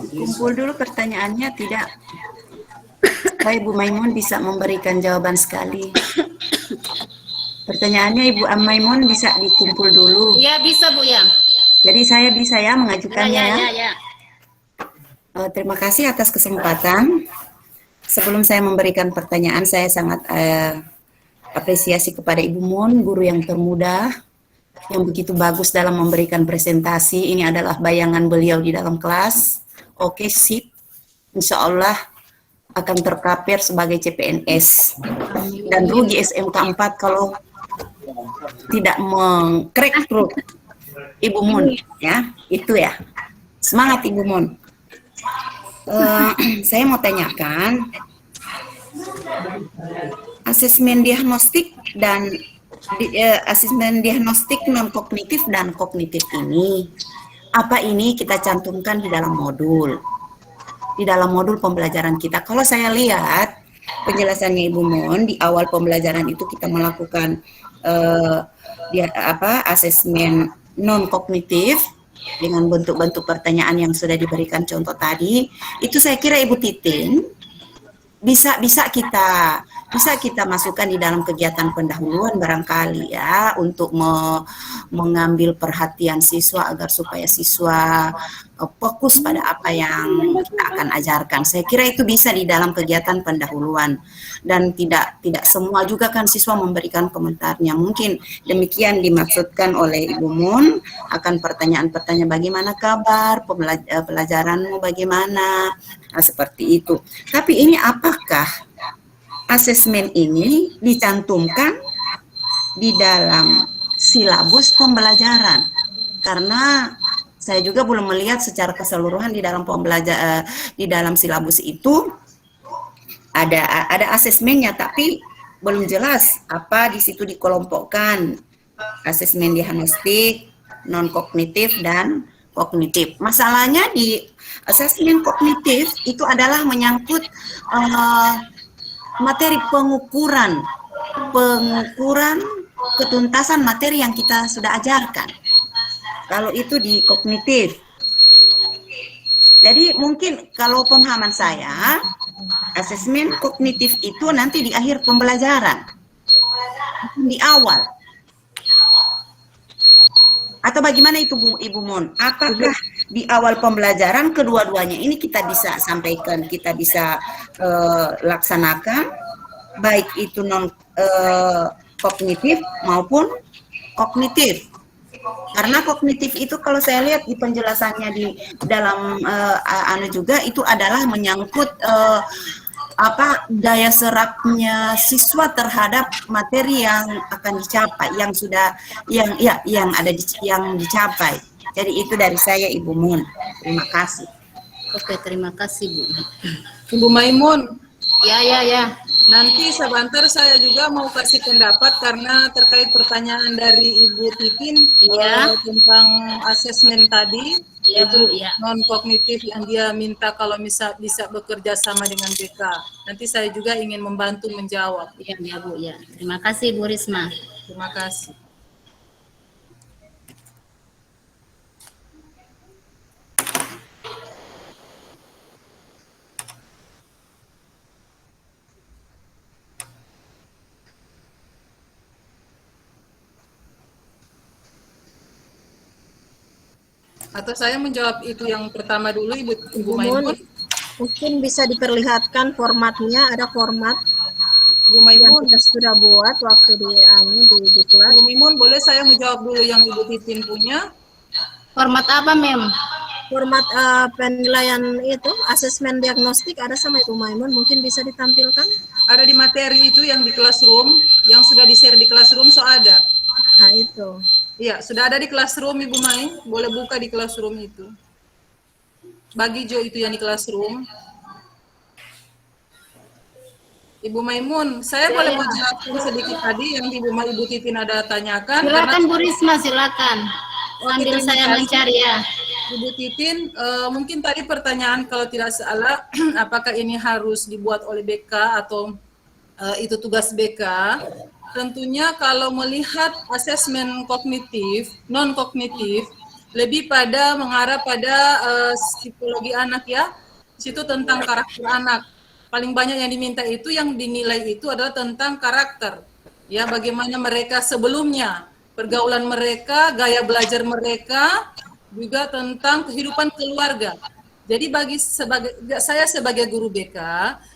Kumpul dulu pertanyaannya tidak. Supaya Ibu Maimun bisa memberikan jawaban sekali. Pertanyaannya Ibu Maimun bisa dikumpul dulu. Iya, bisa Bu ya. Jadi saya bisa ya mengajukannya ya. Terima kasih atas kesempatan. Sebelum saya memberikan pertanyaan, saya sangat apresiasi kepada Ibu Mun, guru yang termuda, yang begitu bagus dalam memberikan presentasi. Ini adalah bayangan beliau di dalam kelas. Oke, sip. Insya Allah akan terkapir sebagai CPNS. Dan rugi SMK 4 kalau tidak mengrekrut Ibu Mun. Ya, itu ya. Semangat Ibu Mun. Saya mau tanyakan, asesmen diagnostik dan asesmen diagnostik non kognitif dan kognitif ini, apa ini kita cantumkan di dalam modul pembelajaran kita. Kalau saya lihat penjelasannya Ibu Mun di awal pembelajaran itu kita melakukan asesmen non kognitif dengan bentuk-bentuk pertanyaan yang sudah diberikan contoh tadi. Itu saya kira Ibu Titin bisa kita masukkan di dalam kegiatan pendahuluan barangkali ya, untuk mengambil perhatian siswa agar supaya siswa fokus pada apa yang kita akan ajarkan. Saya kira itu bisa di dalam kegiatan pendahuluan, dan tidak semua juga kan siswa memberikan komentarnya. Mungkin demikian dimaksudkan oleh Ibu Mun, akan pertanyaan-pertanyaan bagaimana kabar, pelajaranmu bagaimana, nah, seperti itu. Tapi ini apakah asesmen ini dicantumkan di dalam silabus pembelajaran? Karena saya juga belum melihat secara keseluruhan di dalam di dalam silabus itu ada asesmennya, tapi belum jelas apa di situ dikelompokkan. Asesmen diagnostik, non-kognitif dan kognitif. Masalahnya di asesmen kognitif itu adalah menyangkut materi pengukuran ketuntasan materi yang kita sudah ajarkan. Kalau itu di kognitif. Jadi mungkin kalau pemahaman saya, asesmen kognitif itu nanti di akhir pembelajaran, di awal. Atau bagaimana itu Ibu Mun? Apakah di awal pembelajaran kedua-duanya ini kita bisa sampaikan, kita bisa laksanakan, baik itu non kognitif maupun kognitif. Karena kognitif itu kalau saya lihat di penjelasannya di dalam juga itu adalah menyangkut daya serapnya siswa terhadap materi yang akan dicapai, yang sudah yang dicapai. Jadi itu dari saya Ibu Mun. Terima kasih. Oke, terima kasih Bu. Ibu Maimun, Ya. nanti sebentar saya juga mau kasih pendapat karena terkait pertanyaan dari Ibu Titin tentang asesmen tadi, yaitu non kognitif yang dia minta kalau bisa bekerja sama dengan BK. Nanti saya juga ingin membantu menjawab. Iya Bu, ya. Terima kasih Bu Risma. Terima kasih. Atau saya menjawab itu yang pertama dulu, Ibu Maimun. Mungkin bisa diperlihatkan formatnya, ada format Ibu Maimun yang kita sudah buat waktu di kelas. Ibu Maimun, boleh saya menjawab dulu yang Ibu Titin punya? Format apa, Mem? Format penilaian itu, asesmen diagnostik ada sama Ibu Maimun, mungkin bisa ditampilkan? Ada di materi itu yang di classroom, yang sudah di-share di classroom, ada. Nah itu. Iya, sudah ada di classroom Ibu Mai, boleh buka di classroom itu. Bagi Jo itu yang di classroom. Ibu Maimun, saya boleh menjelaskan sedikit tadi yang Ibu Titin ada tanyakan. Silakan Bu Risma, silakan. Sambil saya mencari ya. Ibu Titin, mungkin tadi pertanyaan kalau tidak salah, apakah ini harus dibuat oleh BK atau itu tugas BK? Tentunya kalau melihat asesmen kognitif, non kognitif, lebih pada mengarah pada psikologi anak ya, situ tentang karakter anak. Paling banyak yang diminta itu, yang dinilai itu adalah tentang karakter, ya bagaimana mereka sebelumnya, pergaulan mereka, gaya belajar mereka, juga tentang kehidupan keluarga. Jadi saya sebagai guru BK,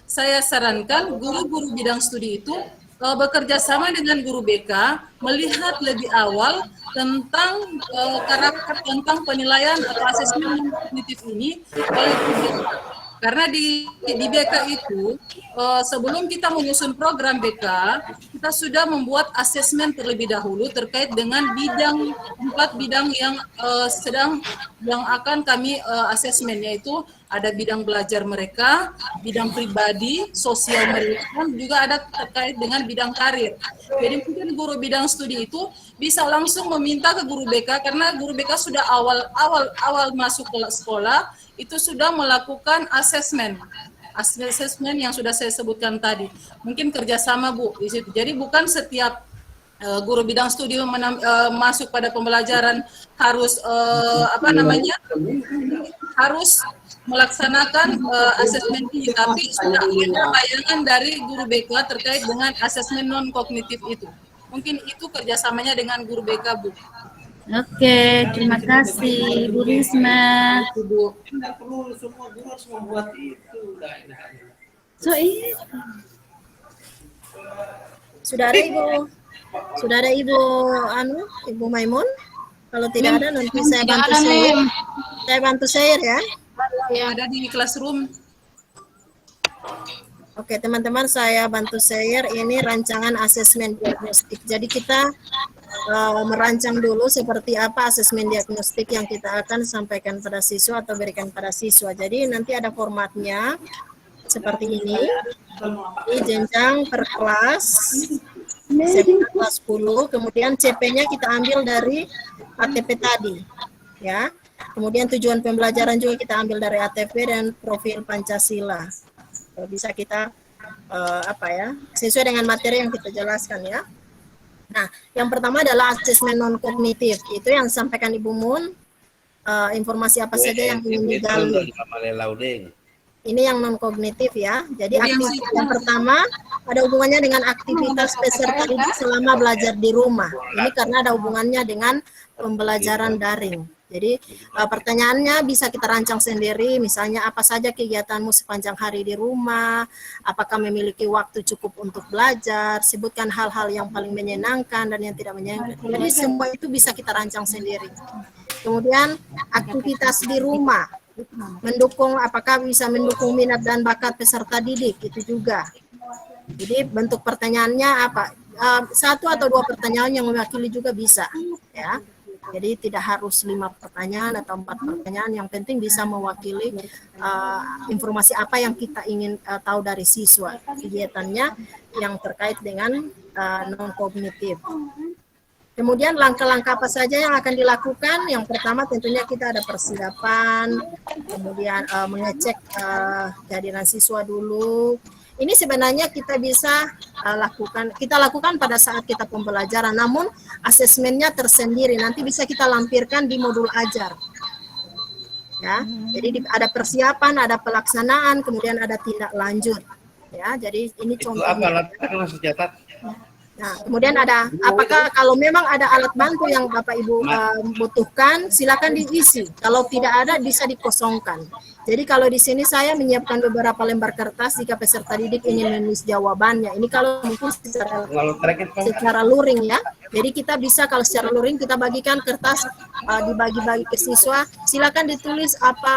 saya sarankan guru-guru bidang studi itu bekerja sama dengan guru BK, melihat lebih awal tentang karakter, tentang penilaian atau asesmen kognitif ini oleh guru BK. Karena di BK itu, sebelum kita menyusun program BK, kita sudah membuat asesmen terlebih dahulu terkait dengan empat bidang yang yang akan kami asesmen, yaitu ada bidang belajar mereka, bidang pribadi, sosial mereka, juga ada terkait dengan bidang karir. Jadi mungkin guru bidang studi itu bisa langsung meminta ke guru BK, karena guru BK sudah awal masuk ke sekolah, itu sudah melakukan asesmen yang sudah saya sebutkan tadi. Mungkin kerjasama Bu di situ. Jadi bukan setiap guru bidang studi masuk pada pembelajaran harus harus melaksanakan asesmen ini, tapi sudah ada bayangan dari guru BK terkait dengan asesmen non kognitif itu. Mungkin itu kerjasamanya dengan guru BK Bu. Oke, terima kasih Bu Risma. Tidak perlu semua guru harus membuat itu. Sudah ada Ibu Maimun? Kalau tidak ada nanti saya bantu share. Saya bantu share ya. Yang ada di classroom. Oke, teman-teman, saya bantu share ini rancangan asesmen diagnostik. Jadi kita merancang dulu seperti apa asesmen diagnostik yang kita akan sampaikan pada siswa atau berikan pada siswa. Jadi nanti ada formatnya seperti ini. Ini jenjang per kelas, kelas 10, kemudian CP-nya kita ambil dari ATP tadi, ya. Kemudian tujuan pembelajaran juga kita ambil dari ATP dan profil Pancasila. Bisa kita sesuai dengan materi yang kita jelaskan ya. Nah, yang pertama adalah asesmen non kognitif. Itu yang disampaikan Ibu Mun. Informasi apa saja yang ingin digali. Ini yang non kognitif ya. Jadi aktivitas yang pertama ada hubungannya dengan aktivitas peserta didik selama belajar di rumah. Ini karena ada hubungannya dengan pembelajaran daring. Jadi pertanyaannya bisa kita rancang sendiri, misalnya apa saja kegiatanmu sepanjang hari di rumah, apakah memiliki waktu cukup untuk belajar, sebutkan hal-hal yang paling menyenangkan dan yang tidak menyenangkan. Jadi semua itu bisa kita rancang sendiri. Kemudian aktivitas di rumah, apakah bisa mendukung minat dan bakat peserta didik, itu juga. Jadi bentuk pertanyaannya apa? Satu atau dua pertanyaan yang mewakili juga bisa, ya. Jadi tidak harus 5 pertanyaan atau 4 pertanyaan, yang penting bisa mewakili informasi apa yang kita ingin tahu dari siswa, kegiatannya yang terkait dengan non-kognitif. Kemudian langkah-langkah apa saja yang akan dilakukan? Yang pertama tentunya kita ada persiapan, kemudian mengecek kehadiran siswa dulu. Ini sebenarnya kita bisa lakukan pada saat kita pembelajaran, namun asesmennya tersendiri, nanti bisa kita lampirkan di modul ajar. Ya, jadi ada persiapan, ada pelaksanaan, kemudian ada tindak lanjut. Ya, jadi ini contohnya. Nah, kemudian ada, apakah kalau memang ada alat bantu yang Bapak Ibu butuhkan, silakan diisi. Kalau tidak ada, bisa dikosongkan. Jadi kalau di sini saya menyiapkan beberapa lembar kertas jika peserta didik ingin menulis jawabannya. Ini kalau mungkin secara luring ya. Jadi kita bisa kalau secara luring kita bagikan kertas, dibagi-bagi ke siswa. Silakan ditulis apa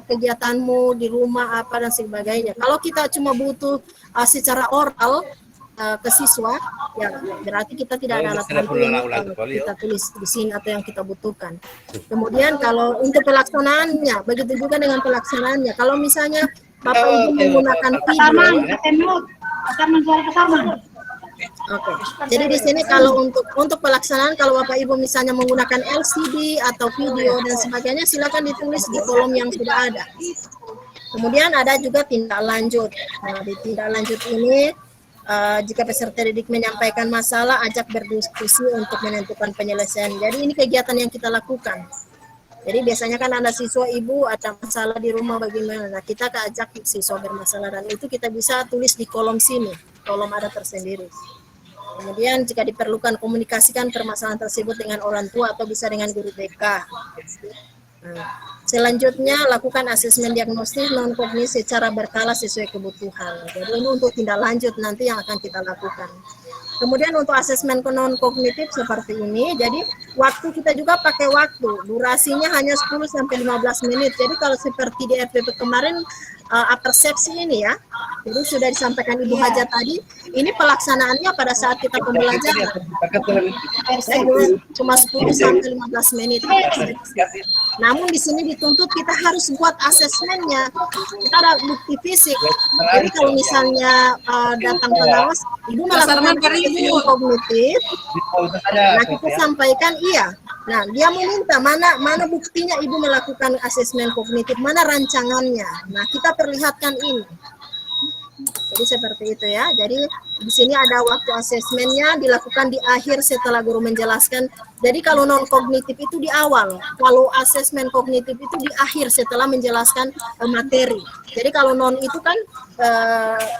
kegiatanmu di rumah apa dan sebagainya. Kalau kita cuma butuh secara oral ke siswa, ya berarti kita tidak ada alat bantu yang kita tulis di sini atau yang kita butuhkan. Kemudian kalau untuk pelaksanaannya, begitu juga dengan pelaksanaannya. Kalau misalnya Bapak Ibu menggunakan video, Oke. Jadi di sini kalau untuk pelaksanaan, kalau Bapak Ibu misalnya menggunakan LCD atau video dan sebagainya, silakan ditulis di kolom yang sudah ada. Kemudian ada juga tindak lanjut. Nah, di tindak lanjut ini jika peserta didik menyampaikan masalah, ajak berdiskusi untuk menentukan penyelesaian. Jadi ini kegiatan yang kita lakukan. Jadi biasanya kan ada siswa ibu ada masalah di rumah bagaimana. Nah, kita ajak siswa bermasalah dan itu kita bisa tulis di kolom sini. Kolom ada tersendiri. Kemudian jika diperlukan komunikasikan permasalahan tersebut dengan orang tua atau bisa dengan guru TK. Nah, selanjutnya lakukan asesmen diagnostik non-kognitif secara berkala sesuai kebutuhan. Jadi ini untuk tindak lanjut nanti yang akan kita lakukan. Kemudian untuk asesmen non-kognitif seperti ini, jadi waktu kita juga pakai waktu, durasinya hanya 10-15 menit. Jadi kalau seperti di FPP kemarin, persepsi ini ya, jadi sudah disampaikan Ibu Haja tadi, ini pelaksanaannya pada saat kita pembelajaran. Cuma 10-15 menit. Namun di sini dituntut kita harus buat asesmennya. Kita ada bukti fisik. Jadi kalau misalnya datang pengawas, Ibu melakukan asesmen kognitif, nah kita sampaikan iya. Nah dia meminta mana buktinya Ibu melakukan asesmen kognitif, mana rancangannya. Nah kita perlihatkan ini. Jadi seperti itu ya. Jadi di sini ada waktu asesmennya dilakukan di akhir setelah guru menjelaskan. Jadi kalau non kognitif itu di awal, kalau asesmen kognitif itu di akhir setelah menjelaskan materi. Jadi kalau non itu kan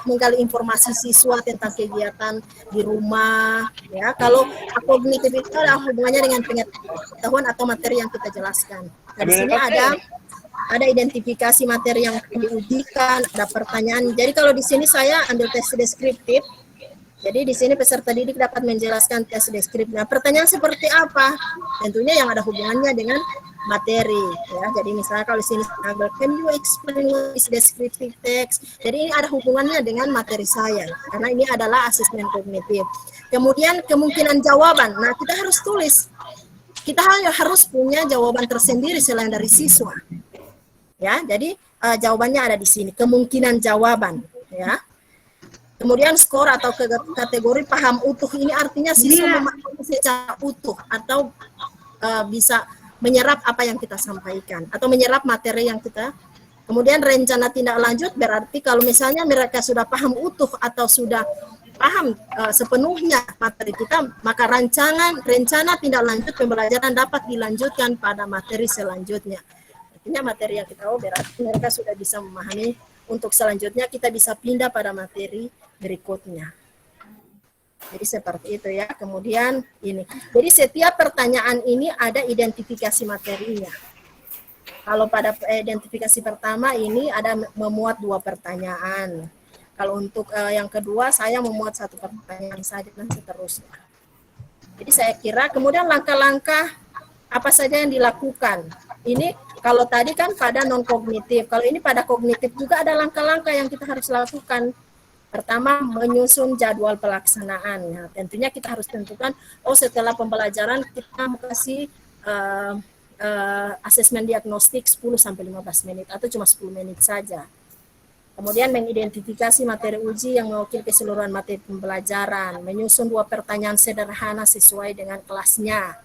menggali informasi siswa tentang kegiatan di rumah, ya. Kalau kognitif itu ada hubungannya dengan pengetahuan atau materi yang kita jelaskan. Nah, di sini ada identifikasi materi yang diujikan, ada pertanyaan. Jadi kalau di sini saya ambil tes deskriptif. Jadi di sini peserta didik dapat menjelaskan tes deskriptif. Nah, pertanyaan seperti apa? Tentunya yang ada hubungannya dengan materi, ya. Jadi misalnya kalau di sini can you explain what is descriptive text? Jadi ini ada hubungannya dengan materi saya, karena ini adalah asesmen kognitif. Kemudian kemungkinan jawaban. Nah, kita harus tulis. Kita harus punya jawaban tersendiri selain dari siswa. Ya, jadi jawabannya ada di sini, kemungkinan jawaban, ya. Kemudian skor atau kategori paham utuh, ini artinya siswa memahami secara utuh atau bisa menyerap apa yang kita sampaikan atau menyerap materi yang kita. Kemudian rencana tindak lanjut berarti kalau misalnya mereka sudah paham utuh atau sudah paham sepenuhnya materi kita, maka rencana tindak lanjut pembelajaran dapat dilanjutkan pada materi selanjutnya. Artinya materi yang kita berarti mereka sudah bisa memahami, untuk selanjutnya kita bisa pindah pada materi berikutnya. Jadi seperti itu ya. Kemudian ini. Jadi setiap pertanyaan ini ada identifikasi materinya. Kalau pada identifikasi pertama ini ada memuat 2 pertanyaan. Kalau untuk yang kedua saya memuat 1 pertanyaan saja dan seterusnya. Jadi saya kira kemudian langkah-langkah apa saja yang dilakukan. Ini kalau tadi kan pada non kognitif, kalau ini pada kognitif juga ada langkah-langkah yang kita harus lakukan. Pertama, menyusun jadwal pelaksanaan. Nah, tentunya kita harus tentukan, setelah pembelajaran kita mau kasih asesmen diagnostik 10-15 menit atau cuma 10 menit saja. Kemudian mengidentifikasi materi uji yang mewakili keseluruhan materi pembelajaran, menyusun 2 pertanyaan sederhana sesuai dengan kelasnya.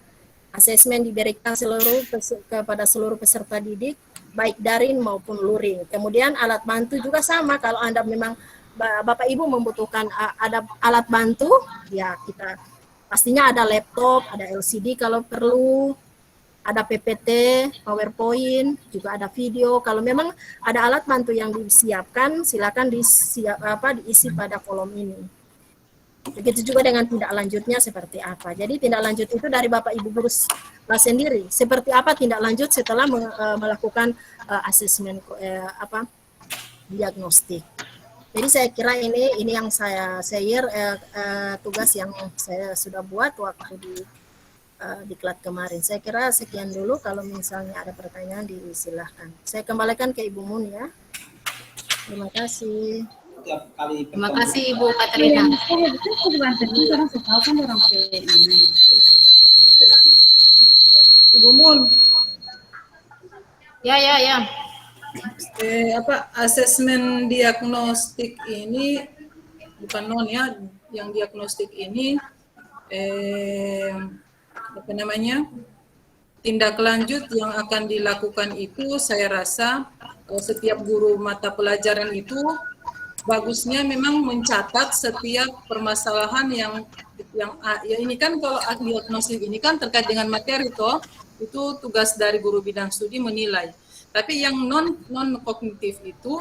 Asesmen diberikan kepada seluruh peserta didik, baik daring maupun luring. Kemudian alat bantu juga sama, kalau Anda memang Bapak Ibu membutuhkan ada alat bantu, ya kita pastinya ada laptop, ada LCD kalau perlu, ada PPT, PowerPoint, juga ada video. Kalau memang ada alat bantu yang disiapkan, silakan diisi pada kolom ini. Begitu juga dengan tindak lanjutnya seperti apa. Jadi tindak lanjut itu dari Bapak Ibu guru sendiri. Seperti apa tindak lanjut setelah melakukan asesmen diagnostik. Jadi saya kira ini yang saya share tugas yang saya sudah buat waktu di diklat kemarin. Saya kira sekian dulu. Kalau misalnya ada pertanyaan disilahkan. Saya kembalikan ke Ibu Mun ya. Terima kasih. Terima kasih Ibu Katrina. Ibu Mun, Ya. asesmen diagnostik ini bukan non ya, yang diagnostik ini tindak lanjut yang akan dilakukan itu saya rasa setiap guru mata pelajaran itu bagusnya memang mencatat setiap permasalahan yang ini kan kalau diagnostik ini kan terkait dengan materi toh, itu tugas dari guru bidang studi menilai. Tapi yang non kognitif itu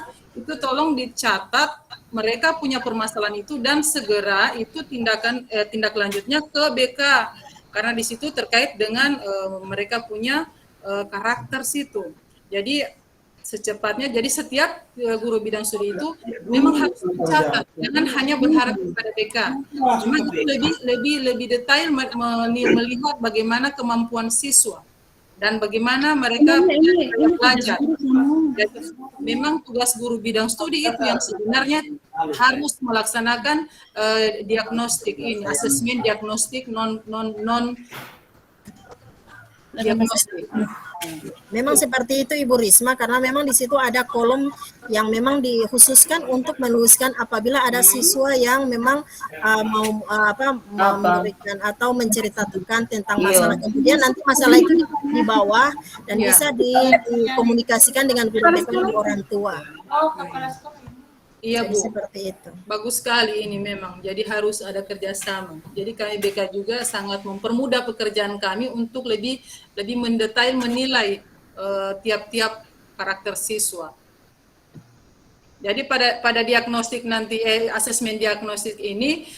tolong dicatat mereka punya permasalahan itu dan segera itu tindak lanjutnya ke BK karena di situ terkait dengan mereka punya karakter situ. Jadi secepatnya, jadi setiap guru bidang studi itu memang harus dicatat, jangan hanya berharap kepada BK. Cuma itu lebih detail melihat bagaimana kemampuan siswa dan bagaimana mereka belajar. Jadi memang tugas guru bidang studi itu yang sebenarnya harus melaksanakan diagnostik ini, asesmen diagnostik non diagnostik. Memang seperti itu Ibu Risma, karena memang di situ ada kolom yang memang dikhususkan untuk menuliskan apabila ada siswa yang memang mau memberikan atau menceritakan tentang masalah. Kemudian nanti masalah itu di bawah dan bisa dikomunikasikan dengan guru BK dan orang tua. Iya Bu, seperti itu. Bagus sekali ini memang. Jadi harus ada kerjasama. Jadi kami BK juga sangat mempermudah pekerjaan kami untuk lebih mendetail menilai tiap-tiap karakter siswa. Jadi pada diagnostik nanti asesmen diagnostik ini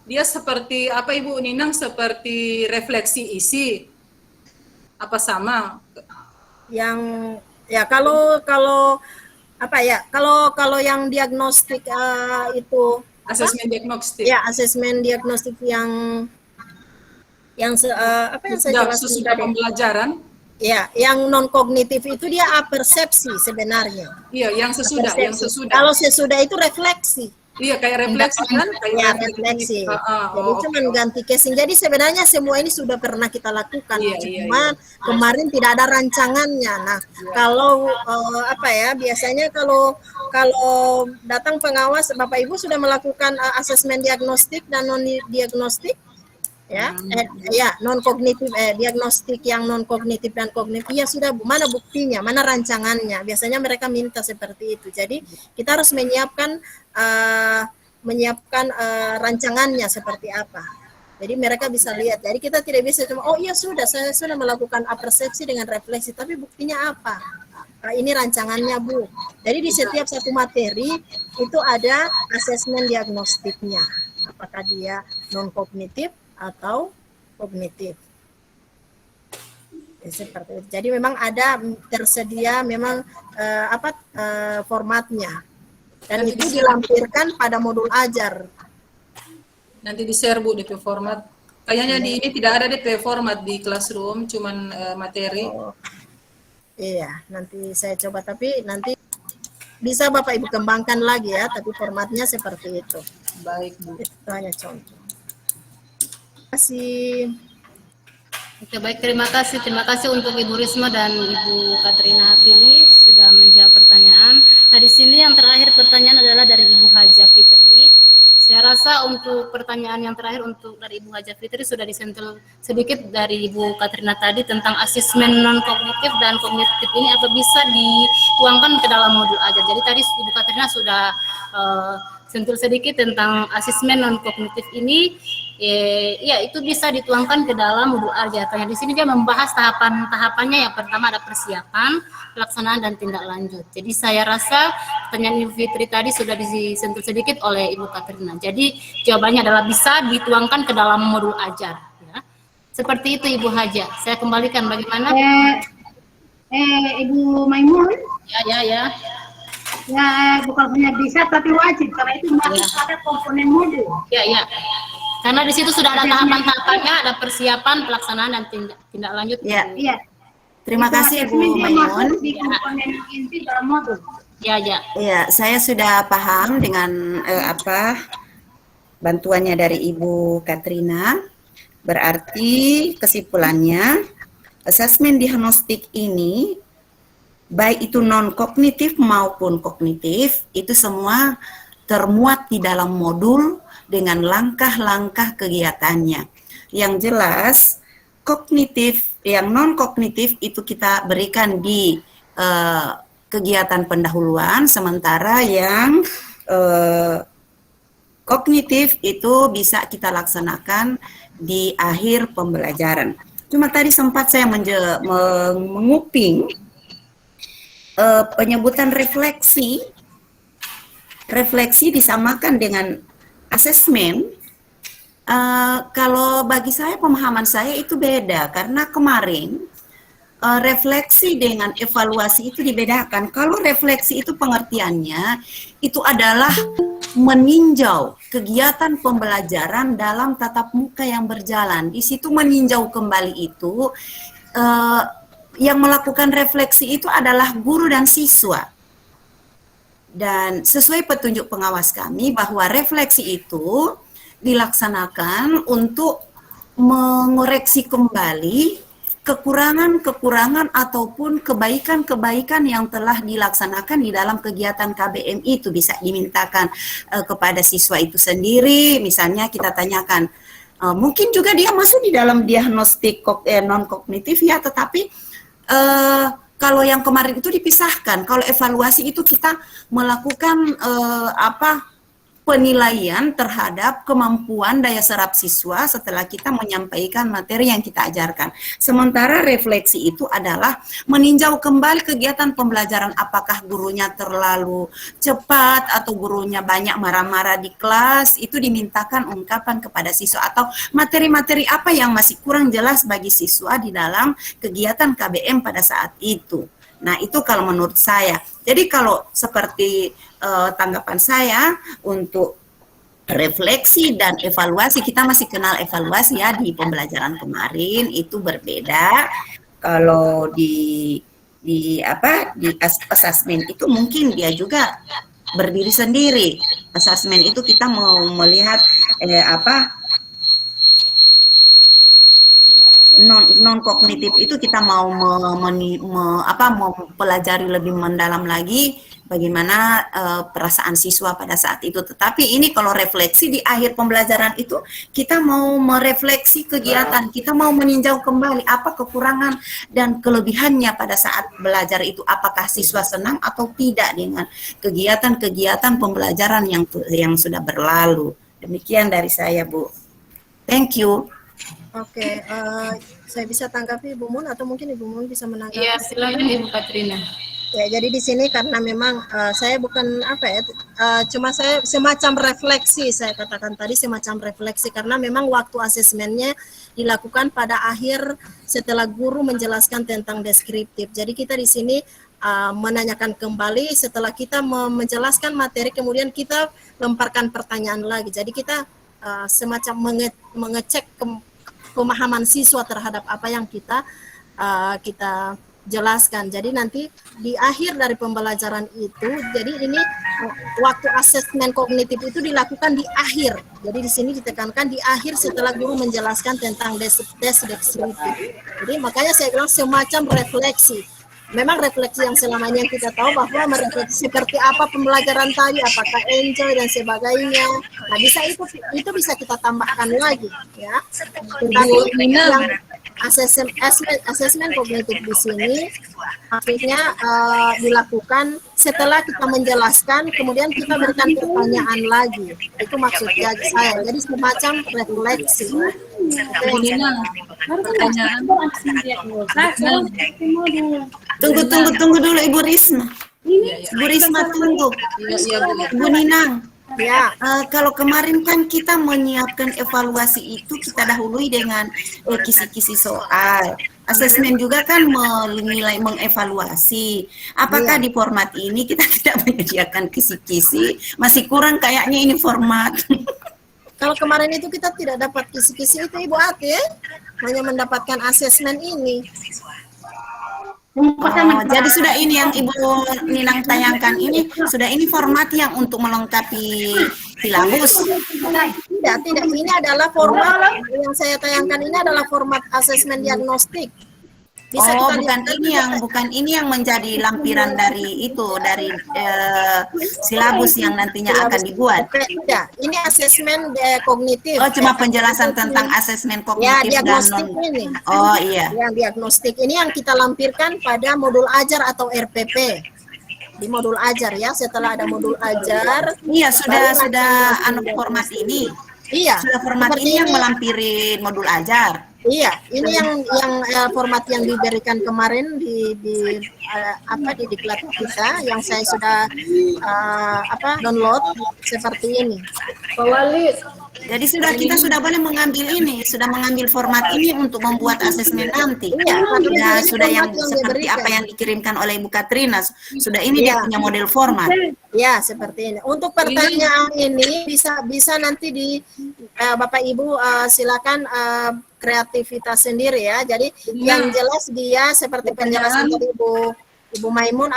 dia seperti apa Ibu Ninang, seperti refleksi isi apa sama? Yang ya kalau yang diagnostik itu asesmen diagnostik. Ya, asesmen diagnostik yang saya jelaskan sesudah pembelajaran. Ya, yang non kognitif itu dia persepsi sebenarnya. Iya, yang sesudah. Kalau sesudah itu refleksi. Iya, kayak refleksi kan? Kayak refleksi. Jadi cuma ganti casing. Jadi sebenarnya semua ini sudah pernah kita lakukan. Cuma kemarin tidak ada rancangannya. Nah, kalau biasanya kalau datang pengawas, Bapak Ibu sudah melakukan asesmen diagnostik dan non diagnostik. Ya, ya non kognitif, diagnostik yang non kognitif dan kognitif, ya sudah, mana buktinya, mana rancangannya, biasanya mereka minta seperti itu. Jadi kita harus menyiapkan rancangannya seperti apa, jadi mereka bisa lihat. Jadi kita tidak bisa cuma oh iya sudah, saya sudah melakukan persepsi dengan refleksi, tapi buktinya apa? Ini rancangannya, Bu. Jadi di setiap satu materi itu ada asesmen diagnostiknya, apakah dia non kognitif atau kognitif. Seperti itu. Jadi memang ada tersedia memang formatnya, dan Nanti itu dilampirkan pada modul ajar. Nanti di-share Bu DP format. Kayaknya di ini tidak ada DP format di Classroom, cuman materi. Iya, nanti saya coba, tapi nanti bisa Bapak Ibu kembangkan lagi ya, tapi formatnya seperti itu. Baik Bu. Itu hanya contoh. Terima kasih. Oke, baik, terima kasih untuk Ibu Risma dan Ibu Katrina Fili sudah menjawab pertanyaan. Nah, di sini yang terakhir pertanyaan adalah dari Ibu Haja Fitri. Saya rasa untuk pertanyaan yang terakhir untuk dari Ibu Haja Fitri sudah disentuh sedikit dari Ibu Katrina tadi tentang asesmen non kognitif dan kognitif ini apa bisa dituangkan ke dalam modul ajar. Jadi tadi Ibu Katrina sudah sentuh sedikit tentang asesmen non kognitif ini. Ya, itu bisa dituangkan ke dalam modul ajar. Karena di sini dia membahas tahapannya. Yang pertama ada persiapan, pelaksanaan, dan tindak lanjut. Jadi saya rasa pertanyaan Ibu Fitri tadi sudah disentuh sedikit oleh Ibu Katrina. Jadi jawabannya adalah bisa dituangkan ke dalam modul ajar. Ya. Seperti itu Ibu Haja. Saya kembalikan bagaimana? Ibu Maimun. Ya. Ya, bukan hanya bisa tapi wajib karena itu masuk pada komponen modul. Ya. Karena di situ sudah ada tahapan-tahapannya, ada persiapan, pelaksanaan, dan tindak lanjut. Ya. Iya. Terima kasih Bu Maimun. Di komponen inti dalam modul. Ya. Ya, saya sudah paham dengan bantuannya dari Ibu Katrina. Berarti kesimpulannya, asesmen diagnostik ini, baik itu non-kognitif maupun kognitif, itu semua termuat di dalam modul dengan langkah-langkah kegiatannya. Yang jelas, kognitif, yang non-kognitif itu kita berikan di kegiatan pendahuluan, sementara yang kognitif itu bisa kita laksanakan di akhir pembelajaran. Cuma tadi sempat saya menguping penyebutan refleksi. Refleksi disamakan dengan asesmen. Kalau bagi saya, pemahaman saya itu beda, karena kemarin refleksi dengan evaluasi itu dibedakan. Kalau refleksi itu pengertiannya itu adalah meninjau kegiatan pembelajaran dalam tatap muka yang berjalan. Di situ meninjau kembali itu yang melakukan refleksi itu adalah guru dan siswa. Dan sesuai petunjuk pengawas kami bahwa refleksi itu dilaksanakan untuk mengoreksi kembali kekurangan-kekurangan ataupun kebaikan-kebaikan yang telah dilaksanakan di dalam kegiatan KBM itu. Bisa dimintakan kepada siswa itu sendiri, misalnya kita tanyakan, mungkin juga dia masuk di dalam diagnostik non-kognitif ya, tetapi kalau yang kemarin itu dipisahkan. Kalau evaluasi itu kita melakukan penilaian terhadap kemampuan daya serap siswa setelah kita menyampaikan materi yang kita ajarkan. Sementara refleksi itu adalah meninjau kembali kegiatan pembelajaran, apakah gurunya terlalu cepat atau gurunya banyak marah-marah di kelas, itu dimintakan ungkapan kepada siswa, atau materi-materi apa yang masih kurang jelas bagi siswa di dalam kegiatan KBM pada saat itu. Nah, itu kalau menurut saya. Jadi kalau seperti tanggapan saya untuk refleksi dan evaluasi, kita masih kenal evaluasi ya di pembelajaran kemarin, itu berbeda. Kalau di asesmen itu mungkin dia juga berdiri sendiri. Asesmen itu kita mau melihat non kognitif itu kita mau mempelajari lebih mendalam lagi bagaimana perasaan siswa pada saat itu. Tetapi ini kalau refleksi di akhir pembelajaran itu kita mau merefleksi kegiatan, kita mau meninjau kembali apa kekurangan dan kelebihannya pada saat belajar itu, apakah siswa senang atau tidak dengan kegiatan-kegiatan pembelajaran yang sudah berlalu. Demikian dari saya, Bu. Thank you. Oke, saya bisa tanggapi Ibu Mun atau mungkin Ibu Mun bisa menanggapi? Iya, silakan Ibu Katrina. Ya, jadi di sini karena memang saya bukan apa ya, cuma saya semacam refleksi, saya katakan tadi semacam refleksi karena memang waktu asesmennya dilakukan pada akhir setelah guru menjelaskan tentang deskriptif. Jadi kita di sini menanyakan kembali setelah kita menjelaskan materi, kemudian kita lemparkan pertanyaan lagi. Jadi kita semacam mengecek pemahaman siswa terhadap apa yang kita jelaskan. Jadi nanti di akhir dari pembelajaran itu, jadi ini waktu asesmen kognitif itu dilakukan di akhir. Jadi di sini ditekankan di akhir setelah guru menjelaskan tentang tes deskriptif. Jadi makanya saya bilang semacam refleksi. Memang refleksi yang selama ini kita tahu bahwa merefleksi seperti apa pembelajaran tadi, apakah enjoy dan sebagainya. Nah, itu bisa kita tambahkan lagi, ya. Tetapi yang asesmen kognitif di sini akhirnya dilakukan setelah kita menjelaskan, kemudian kita berikan pertanyaan lagi. Itu maksudnya saya. Jadi semacam refleksi. Tunggu dulu Ibu Risma. Ibu Risma tunggu. Ibu Ninang. Ya, kalau kemarin kan kita menyiapkan evaluasi itu kita dahului dengan kisi-kisi soal. Asesmen juga kan menilai, mengevaluasi. Apakah di format ini kita tidak menyediakan kisi-kisi? Masih kurang kayaknya ini format. Kalau kemarin itu kita tidak dapat kisi-kisi itu Ibu Ati, hanya mendapatkan asesmen ini. Jadi sudah ini yang Ibu Ninang tayangkan ini, sudah ini format yang untuk melengkapi silabus. Tidak, ini adalah format yang saya tayangkan ini adalah format asesmen diagnostik. Bisa bukan ini yang menjadi lampiran dari silabus yang nantinya akan dibuat. Ya, ini asesmen kognitif. Oh, cuma penjelasan tentang asesmen kognitif ya, diagnostik dan ini. Oh iya. Yang diagnostik ini yang kita lampirkan pada modul ajar atau RPP. Di modul ajar ya, setelah ada modul ajar. Iya, sudah format ini. Iya. Sudah format ini yang melampiri modul ajar. Iya, ini yang format yang diberikan kemarin di diklat kita yang saya sudah download seperti ini. Pak Wali. Jadi kita sudah boleh mengambil format ini untuk membuat asesmen nanti. Iya, sudah yang seperti apa yang dikirimkan oleh Ibu Katrina. Sudah ini dia punya model format. Ya, seperti ini. Untuk pertanyaan ini bisa nanti di Bapak Ibu silakan kreativitas sendiri ya. Jadi yang jelas dia seperti penjelasan dari Ibu Maimun,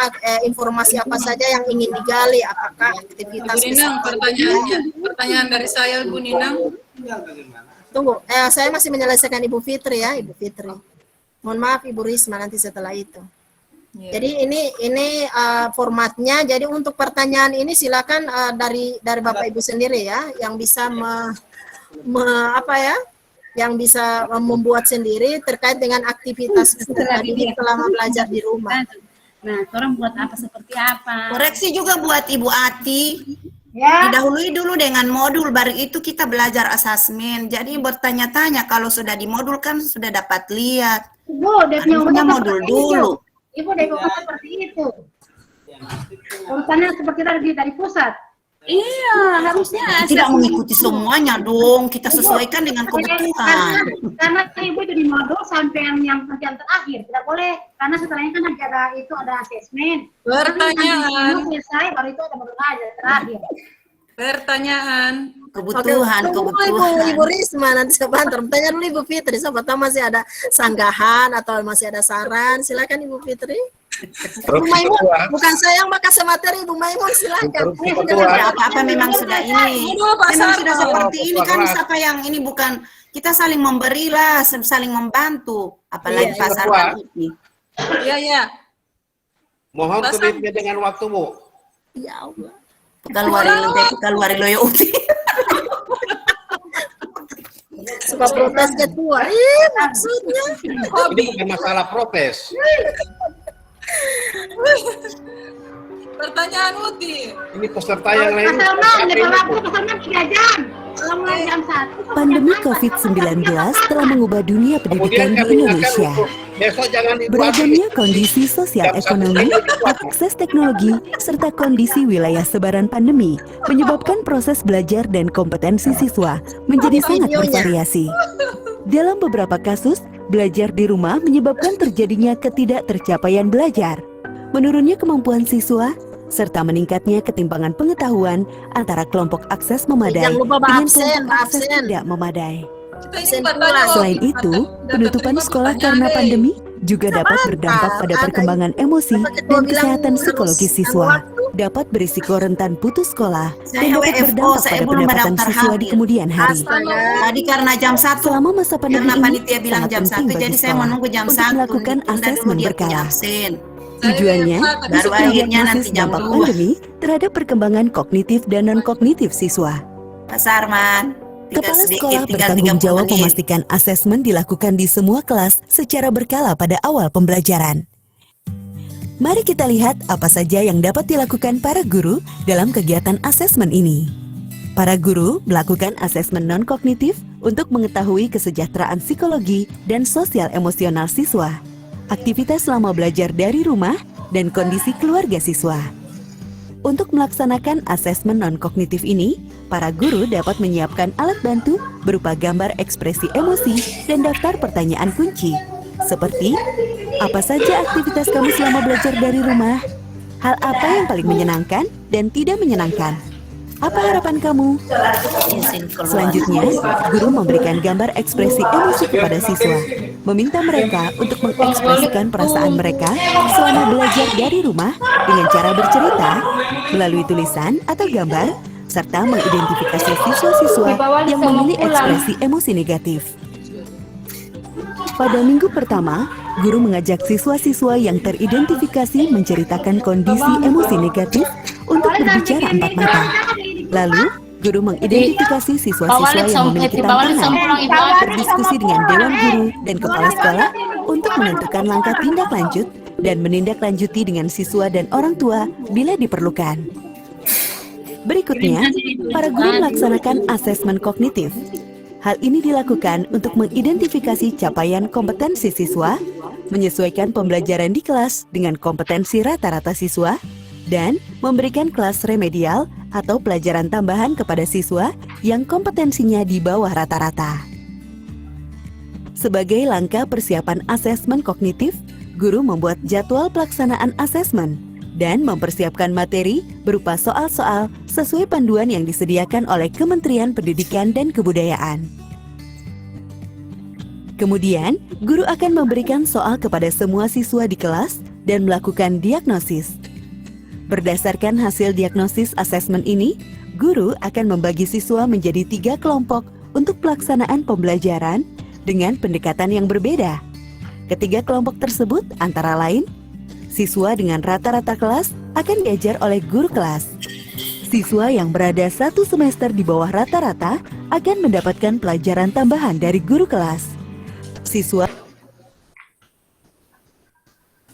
informasi apa saja yang ingin digali, apakah aktivitas. Bu Ninang, pertanyaan dari saya, Bu Ninang. Tunggu, saya masih menyelesaikan Ibu Fitri ya, Ibu Fitri. Mohon maaf Ibu Risma nanti setelah itu. Jadi ini formatnya. Jadi untuk pertanyaan ini silakan dari Bapak Ibu sendiri ya, yang bisa yang bisa membuat sendiri terkait dengan aktivitas peserta didik selama belajar di rumah. Nah, orang buat apa seperti apa? Koreksi juga buat Ibu Ati. Ya. Didahului dulu dengan modul, baru itu kita belajar asesmen. Jadi bertanya-tanya, kalau sudah di modul kan sudah dapat lihat. Ibu, punya modul dulu. Ibu seperti itu. Urusannya seperti dari pusat. Iya, harusnya tidak mengikuti semuanya dong. Kita sesuaikan dengan kebutuhan. Karena ibu itu di modul sampai yang terakhir tidak boleh, karena setelahnya kan ada asesmen. Pertanyaan. Selesai baru itu ada modul aja terakhir. Pertanyaan. Kebutuhan. Ibu Risma nanti sebentar. Tanya dulu Ibu Fitri. Siapa tahu masih ada sanggahan atau masih ada saran. Silakan Ibu Fitri. Bu Maimun, bukan saya yang makasih materi, Bu Maimun silakan. Ya, apa-apa memang sudah ini. Memang sudah seperti ini kan, siapa yang ini bukan kita saling memberilah, saling membantu, apalagi pasar ini. Iya. Mohon kebitnya dengan waktu, Bu. Ya Allah. Keluar loyo uti. Suka protes ketua. Maksudnya. Ini bukan masalah protes. Pertanyaan Uti. Ini peserta yang lain. Peserta 3 jam. Kalau mulai jam 1. Pandemi COVID-19 telah mengubah dunia pendidikan di Indonesia. Besok jangan Beragamnya kondisi sosial ekonomi, akses teknologi, serta kondisi wilayah sebaran pandemi menyebabkan proses belajar dan kompetensi siswa menjadi sangat bervariasi. Dalam beberapa kasus, belajar di rumah menyebabkan terjadinya ketidaktercapaian belajar, menurunnya kemampuan siswa, serta meningkatnya ketimpangan pengetahuan antara kelompok akses memadai dengan kelompok akses tidak memadai. Selain itu, penutupan sekolah karena pandemi juga dapat berdampak pada perkembangan emosi dan kesehatan psikologis siswa, dapat berisiko rentan putus sekolah, dan dapat berdampak pada pendapatan siswa di kemudian hari. Tadi karena jam 1, Selama masa pandemi karena ini, panitia bilang sangat jam penting 1, bagi jadi saya sekolah menunggu jam untuk 1. melakukan asesmen berkala. Tujuannya, Baru untuk akhirnya mendiagnosis nanti jam dampak 2. pandemi terhadap perkembangan kognitif dan non-kognitif siswa. Pak Sarman. Kepala sekolah bertanggung jawab memastikan asesmen dilakukan di semua kelas secara berkala pada awal pembelajaran. Mari kita lihat apa saja yang dapat dilakukan para guru dalam kegiatan asesmen ini. Para guru melakukan asesmen non-kognitif untuk mengetahui kesejahteraan psikologi dan sosial emosional siswa, aktivitas selama belajar dari rumah, dan kondisi keluarga siswa. Untuk melaksanakan asesmen non-kognitif ini, para guru dapat menyiapkan alat bantu berupa gambar ekspresi emosi dan daftar pertanyaan kunci, seperti apa saja aktivitas kamu selama belajar dari rumah, hal apa yang paling menyenangkan dan tidak menyenangkan, apa harapan kamu. Selanjutnya, guru memberikan gambar ekspresi emosi kepada siswa, meminta mereka untuk mengekspresikan perasaan mereka selama belajar dari rumah dengan cara bercerita, melalui tulisan atau gambar, serta mengidentifikasi siswa-siswa yang memilih ekspresi emosi negatif. Pada minggu pertama, guru mengajak siswa-siswa yang teridentifikasi menceritakan kondisi emosi negatif untuk berbicara empat mata. Lalu, guru mengidentifikasi siswa-siswa yang memiliki tantangan, berdiskusi dengan dewan guru dan kepala sekolah untuk menentukan langkah tindak lanjut dan menindaklanjuti dengan siswa dan orang tua bila diperlukan. Berikutnya, para guru melaksanakan asesmen kognitif. Hal ini dilakukan untuk mengidentifikasi capaian kompetensi siswa, menyesuaikan pembelajaran di kelas dengan kompetensi rata-rata siswa, dan memberikan kelas remedial atau pelajaran tambahan kepada siswa yang kompetensinya di bawah rata-rata. Sebagai langkah persiapan asesmen kognitif, guru membuat jadwal pelaksanaan asesmen dan mempersiapkan materi berupa soal-soal sesuai panduan yang disediakan oleh Kementerian Pendidikan dan Kebudayaan. Kemudian, guru akan memberikan soal kepada semua siswa di kelas dan melakukan diagnosis. Berdasarkan hasil diagnosis asesmen ini, guru akan membagi siswa menjadi 3 kelompok untuk pelaksanaan pembelajaran dengan pendekatan yang berbeda. Ketiga kelompok tersebut antara lain, siswa dengan rata-rata kelas akan diajar oleh guru kelas. Siswa yang berada 1 semester di bawah rata-rata akan mendapatkan pelajaran tambahan dari guru kelas. Siswa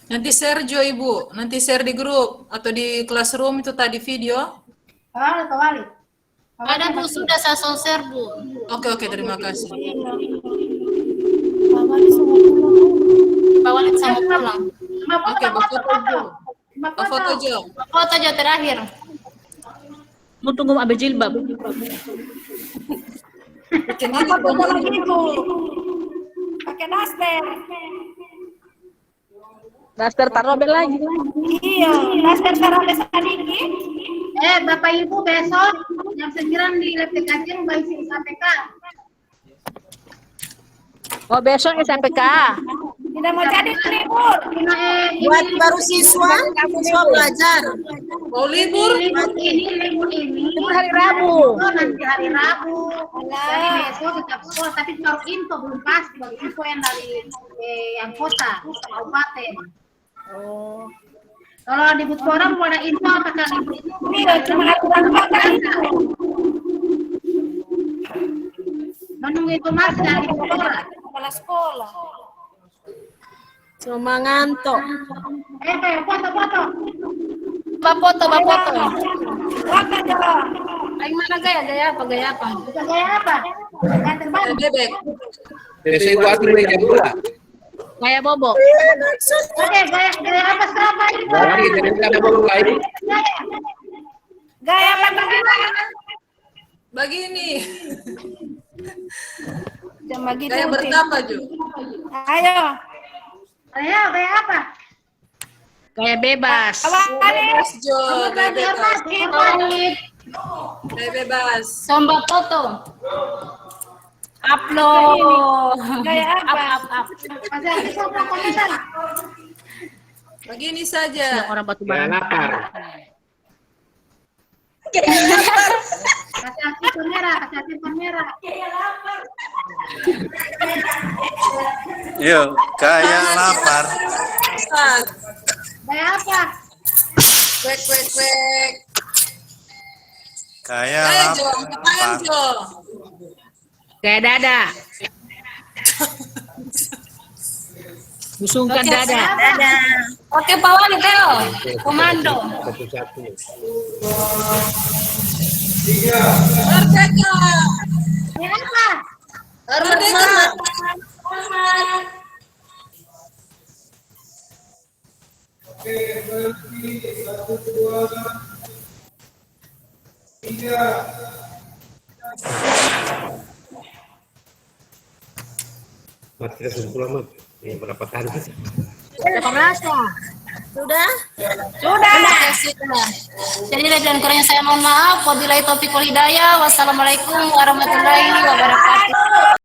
Nanti share Jo Ibu, nanti share di grup atau di classroom itu tadi video. Wali. Ada Bu, sudah saya share Bu. Oke, terima kasih. Pak Walid sama pulang. Oke, foto Jo. Foto aja terakhir. Mau tunggu Abe jilbab. Pakai daster. Daster taruh Abe lagi. Iya, daster taruh sedikit. Bapak Ibu besok jam 9 di lab TKJ mengisi SAPK. Oh, besok SAPK. Tidak mau jadi libur. Buat baru siswa belajar. Mau libur? Libur ini hari Rabu. nanti hari Rabu. Jadi besok tetap sekolah, tapi baru info belum pasti, baru info yang dari yang kota, kabupaten. Oh. Kalau di Butpora belum ada info apakah libur ini cuma aturan menunggu informasi dari Butpora. Kepala sekolah. Cuma ngantuk. Foto. Bapak foto. Ayo mana gaya apa? Gaya apa? Yang terbaik. Bebek. Desi buat ini jam 2. Kayak Bobo. Oke, gaya apa sekarang Pak? Lagi jadi kita mau mulai. Gaya apa? Begini. Jangan begitu. Gaya bertapa, Ju. Ayo. Gaya apa? Kayak bebas. Bebas, Jo. Gaya Gaya apa? bebas. Gaya bebas. Somba foto. Upload. Gaya apa? Up. Komentar. Begini saja. Orang batu Jangan bara. lapar. Kasih akun merah. Yuk, kayak lapar. Gaya apa? Kwek. Kayak Ayo, Jo. Ngapain, lapar. Jo? Kayak dada. Busungkan dada. Oke, Pak Wali, Teo. Komando. Satu-satu. Merdeka. Gaya apa? Merdeka. Mas kita sudah lama. Ini berapa tahun kita? 18 ya? Sudah? Jadi lebih dan kurangnya saya mohon maaf. Wabillahi taufiq wal hidayah. Wassalamualaikum warahmatullahi wabarakatuh.